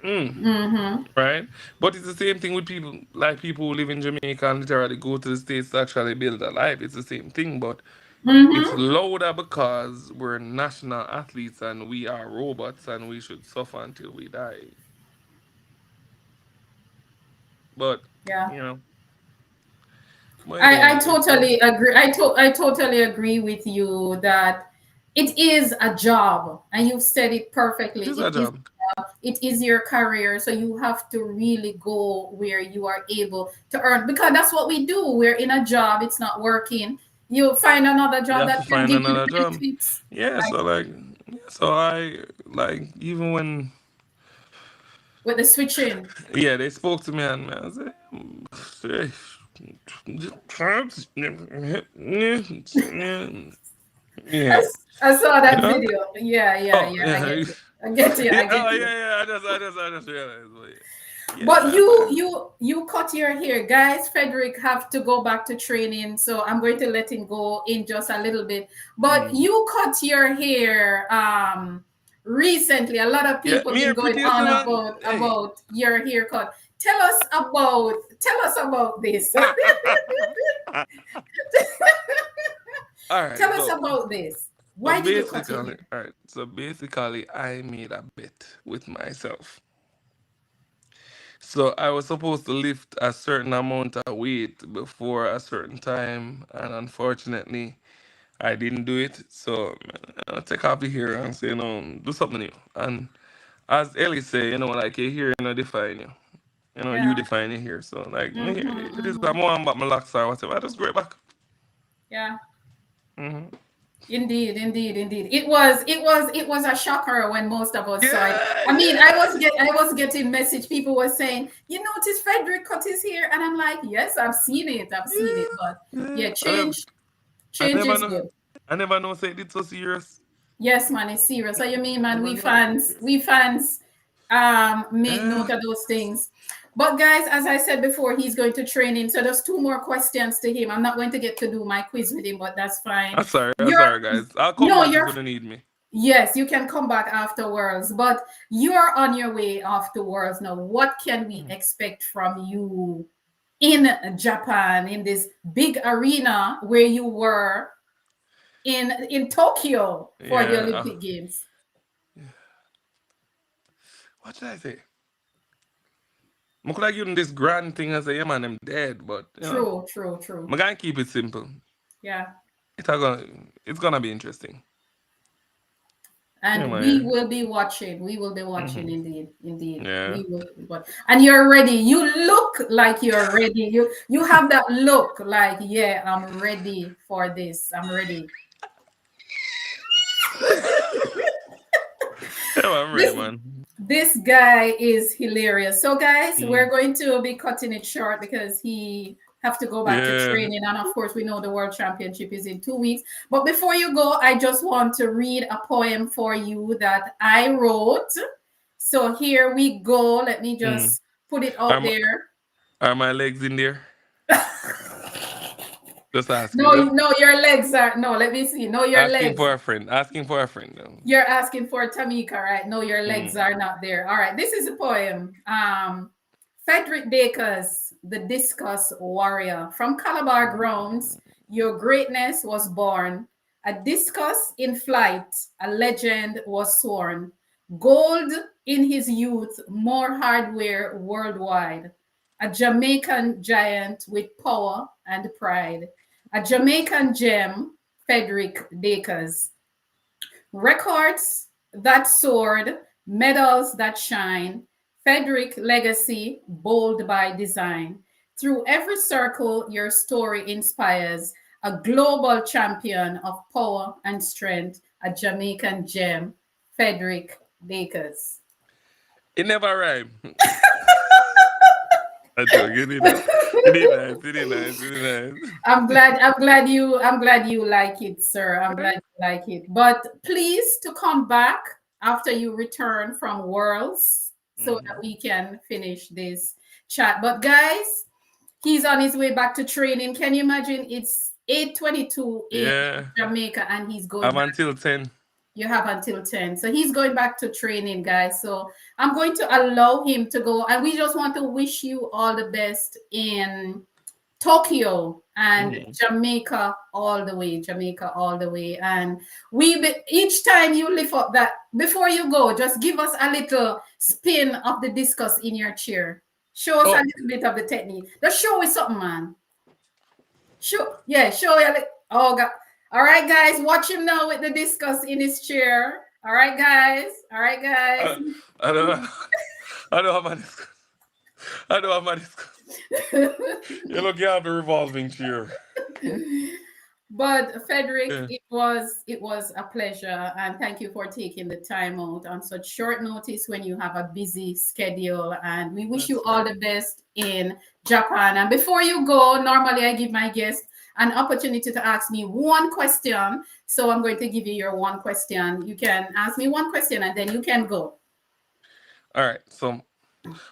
right? But it's the same thing with people, like people who live in Jamaica and literally go to the States to actually build a life. It's the same thing, but it's louder because we're national athletes and we are robots and we should suffer until we die. But, Yeah. you know, but I anyway, totally agree. I totally agree with you that it is a job, and you've said it perfectly. it is a job. It is your career, so you have to really go where you are able to earn, because that's what we do. We're in a job, it's not working. You find another You job have that to can find give you another the job. benefits. Yeah, Like so like, so I, like, even when, with the switching. yeah, they spoke to me and I said, I, yeah, I saw you that know? video. Yeah. Oh, I yeah. get you. I get you. Yeah, I oh, get you. yeah. I just realized. But yeah, But man. you cut your hair, guys. Frederick have to go back to training, so I'm going to let him go in just a little bit. But you cut your hair recently. A lot of Yeah, people me been are going pretty on soon, man. Hey. about your haircut. Tell us about this. All right, Tell us so about this. so Why did you cut your basically, hair? all right, so basically, I made a bet with myself. So I was supposed to lift a certain amount of weight before a certain time, and unfortunately, I didn't do it. So I'll take off the hair and say, do something new. And as Ellie say, like your hair, define you. Yeah. You define your hair. So like, it is that more about my locks or whatever. I just grow it back. Yeah. Hmm. Indeed. It was a shocker when most of us saw it. Yeah, I mean, yeah. I was getting message. People were saying, "You notice Frederick cut his hair," and I'm like, "Yes, I've seen it. I've seen it." But Yeah. yeah, I change never is know. good. I never know say it so serious. Yes, man, it's serious. So you mean, man, Never know. we fans make Yeah. note of those things. But guys, as I said before, he's going to training. So there's two more questions to him. I'm not going to get to do my quiz with him, but that's fine. I'm sorry, guys. I'll come No, back if you're you don't need me. Yes, you can come back afterwards, but you're on your way afterwards. Now, what can we expect from you in Japan, in this big arena where you were in Tokyo for the Yeah. Olympic Games? What should I say? I could have given this grand thing and say, yeah, man, I'm dead, but True. I'm gonna keep it simple. Yeah. It's gonna be interesting. Yeah, And we man. will be watching. We will be watching, Mm-hmm. indeed, indeed. Yeah. We will be watching. And you're ready. You look like you're ready. You have that look like, yeah, I'm ready for this. I'm ready. Yeah, I'm ready, This man. this guy is hilarious. So, guys, we're Mm. going to be cutting it short because he have to go back to Yeah. training, and of course, we know the World Championship is in 2 weeks. But before you go, I just want to read a poem for you that I wrote. So here we go. Let me Mm. just put it Are out my, there. are my legs in there? Just asking. No, Just no, your legs are no. Let me see. No, your asking legs. for a friend. Asking for a friend. Though. You're asking for Tamika, right? No, your legs Mm. are not there. All right, this is a poem. Fedric Dacres, the Discus warrior. From Calabar grounds, your greatness was born. A discus in flight, a legend was sworn. Gold in his youth, more hardware worldwide. A Jamaican giant with power and pride. A Jamaican gem, Fedric Dacres. Records that soared, medals that shine, Fedric legacy, bold by design. Through every circle, your story inspires a global champion of power and strength, a Jamaican gem, Fedric Dacres. It never rhyme. I joke. You did that. You did nice. You did nice. You did nice. I'm glad you like it, sir. I'm glad you like it. But please to come back after you return from Worlds so that Mm-hmm. we can finish this chat. But guys, he's on his way back to training. Can you imagine? It's 8:22 in Yeah. Jamaica and he's going I'm back. until 10. You have until 10. So he's going back to training, guys. So I'm going to allow him to go. And we just want to wish you all the best in Tokyo and Mm-hmm. Jamaica all the way, Jamaica all the way. And each time you lift up that, before you go, just give us a little spin of the discus in your chair. Show us a Oh, little bit of the technique. Just show us something, man. Show you. Oh, God. All right, guys, watch him now with the discus in his chair. All right, guys. All right, guys. I, I don't. I don't have my discuss. I don't have my discuss. You look, you have the revolving chair. But Fedric, Yeah. it was a pleasure, and thank you for taking the time out on such short notice when you have a busy schedule. And we wish That's you all fine. the best in Japan. And before you go, normally I give my guests an opportunity to ask me one question. So I'm going to give you your one question. You can ask me one question, and then you can go. All right. So,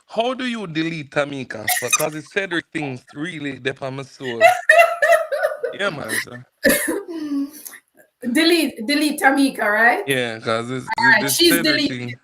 how do you delete Tamika? Because it Cedric things really dip on my soul. Yeah, man. So, Delete Tamika, right? yeah, because All right, this she's Cedric deleted. thing.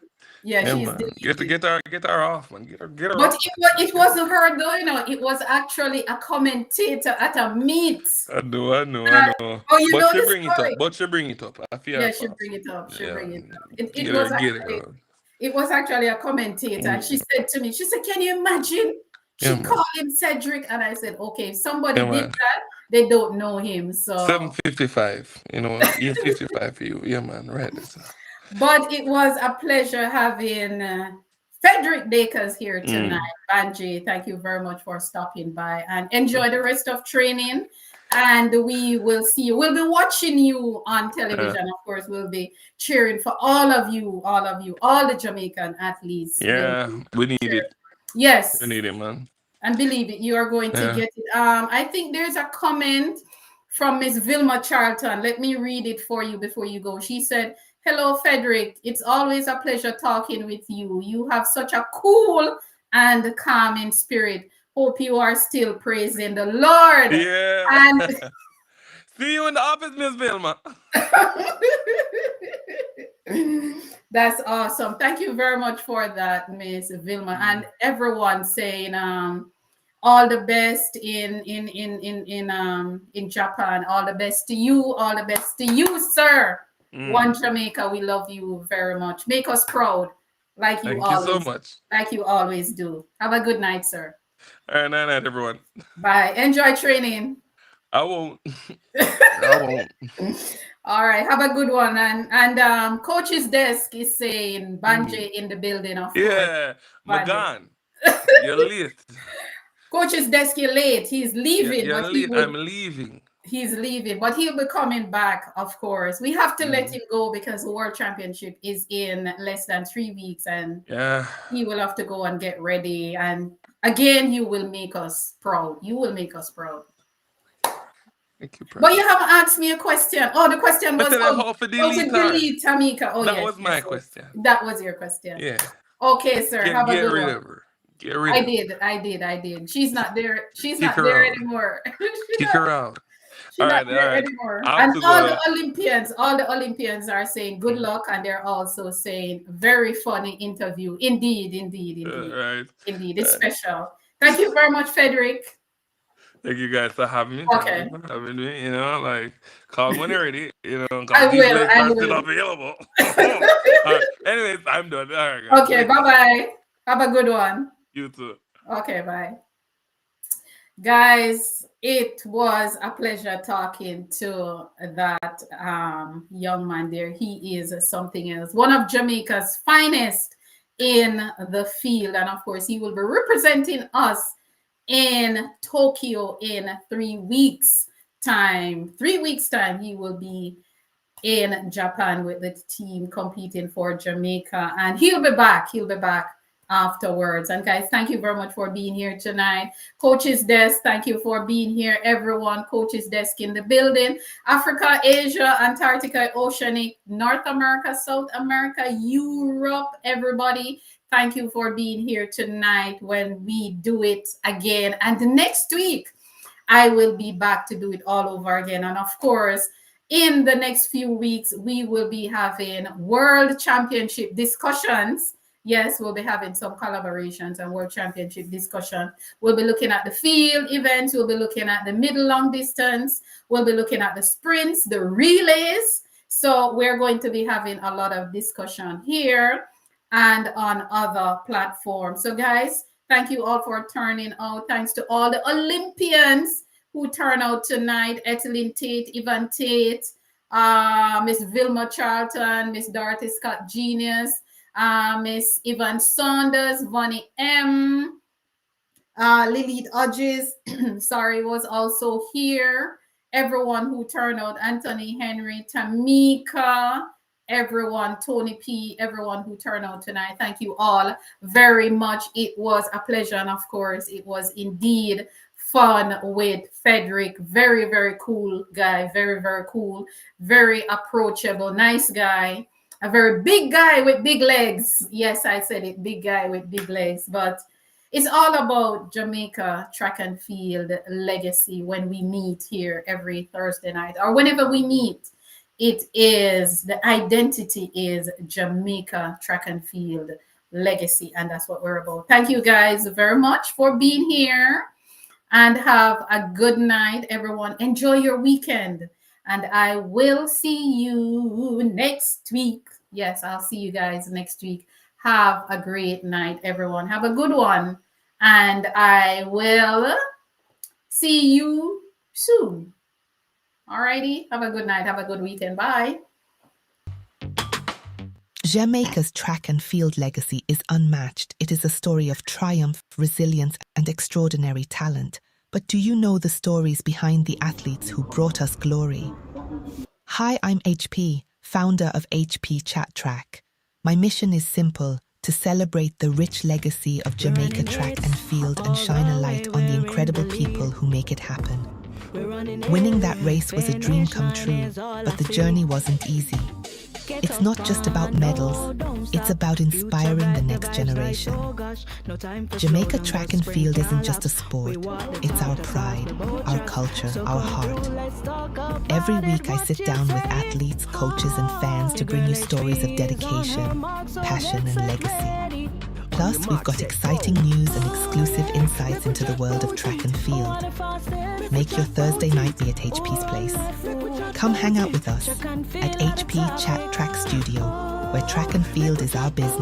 Yeah, Yeah, she's man. Get deleted. get her off, man. Get her But off. it wasn't her though, it was actually a commentator at a meet. I Uh, know. oh, you But know she the bring it up. story. But she bring it up. I fear her Yeah, she'll fast. bring it up. She'll Yeah, bring it man. up. It was Get her, actually girl. it was actually a commentator, and she Mm. said to me, she said, "Can you imagine?" Yeah, She man. called him Cedric, and I said, "Okay, if somebody Yeah, did man. that, they don't know him." So, 7:55. You know, 8:55 for you. Yeah, man. Right. Listen. but it was a pleasure having Fedric Dacres here tonight. Mm. Banji, thank you very much for stopping by and enjoy the rest of training. And we will see you. We'll be watching you on television. Of course, we'll be cheering for all of you, all the Jamaican athletes will Yeah, be we need cheering. it. We Yes, need it, man. and believe it, you are going to Yeah. get it. I think there's a comment from Miss Vilma Charlton. Let me read it for you before you go. She said, "Hello, Fedric. It's always a pleasure talking with you. You have such a cool and calming spirit. Hope you are still praising the Lord." Yeah. And See you in the office, Miss Vilma. that's awesome. Thank you very much for that, Miss Vilma, and Mm. everyone saying all the best in Japan. All the best to you. All the best to you, sir. One Mm. Jamaica, we love you very much. Make us proud, Thank you so much. like you always do. Have a good night, sir. All right, night, night, everyone. Bye. Enjoy training. I won't. I won't. All right, have a good one. And coach's desk is saying Banje in the building, of course. Yeah, Banje. Magan, you're late. Coach's desk, you're late. He's leaving, You're but late. I'm leaving. he's leaving, but he'll be coming back, of course. We have to let him go because the World Championship is in less than 3 weeks, and he will have to go and get ready. And again, you will make us proud. You will make us proud. Thank you, but you haven't asked me a question. Oh, the question was how to delete Tamika. Oh, that was my question. That was your question. Yeah. Okay, sir. Have a good rid one. Of her. Get rid of her. I did. She's not there. She's not there anymore. Kick her out. She's not there anymore. And all the Olympians are saying good luck, and they're also saying very funny interview. Indeed. Right. Indeed. It's special. Thank you very much, Fedric. Thank you guys for having me. Okay. Having me, like, call when you're ready, I will. Still available. Anyways, I'm done. All right, guys. Okay, bye-bye. Have a good one. You too. Okay, bye. Guys, it was a pleasure talking to that young man there. He is something else. One of Jamaica's finest in the field. And of course, he will be representing us in Tokyo in 3 weeks' time. 3 weeks' time, he will be in Japan with the team competing for Jamaica. And he'll be back. He'll be back afterwards. And guys, thank you very much for being here tonight. Coach's Desk, thank you for being here, everyone. Coach's Desk in the building. Africa, Asia, Antarctica, Oceanic, North America, South America, Europe, everybody. Thank you for being here tonight when we do it again. And next week, I will be back to do it all over again. And of course, in the next few weeks, we will be having World Championship discussions. Yes, we'll be having some collaborations and World Championship discussion. We'll be looking at the field events. We'll be looking at the middle long distance. We'll be looking at the sprints, the relays. So we're going to be having a lot of discussion here and on other platforms. So guys, thank you all for turning out. Thanks to all the Olympians who turn out tonight. Ethelyn Tate, Yvonne Tate, Miss Vilma Charlton, Miss Dorothy Scott Genius, Miss Yvonne Saunders, Vonnie M, Lilith Hodges, sorry, was also here. Everyone who turned out, Anthony Henry, Tamika, everyone, Tony P, everyone who turned out tonight. Thank you all very much. It was a pleasure. And of course, it was indeed fun with Fedric. Very, very cool guy. Very, very cool. Very approachable. Nice guy. A very big guy with big legs. Yes, I said it. Big guy with big legs. But it's all about Jamaica track and field legacy when we meet here every Thursday night or whenever we meet. It is, the identity is Jamaica track and field legacy. And that's what we're about. Thank you guys very much for being here. And have a good night, everyone. Enjoy your weekend. And I will see you next week. Yes, I'll see you guys next week. Have a great night, everyone. Have a good one. And I will see you soon. All righty. Have a good night. Have a good weekend. Bye. Jamaica's track and field legacy is unmatched. It is a story of triumph, resilience, and extraordinary talent. But do you know the stories behind the athletes who brought us glory? Hi, I'm HP, founder of HP Chat Track. My mission is simple: to celebrate the rich legacy of Jamaica track and field and shine a light on the incredible people who make it happen. Winning that race was a dream come true, but the journey wasn't easy. It's not just about medals, it's about inspiring the next generation. Jamaica track and field isn't just a sport, it's our pride, our culture, our heart. Every week I sit down with athletes, coaches and fans to bring you stories of dedication, passion and legacy. Plus, we've got exciting news and exclusive insights into the world of track and field. Make your Thursday night be at HP's place. Come hang out with us at HP Chat Track Studio, where track and field is our business.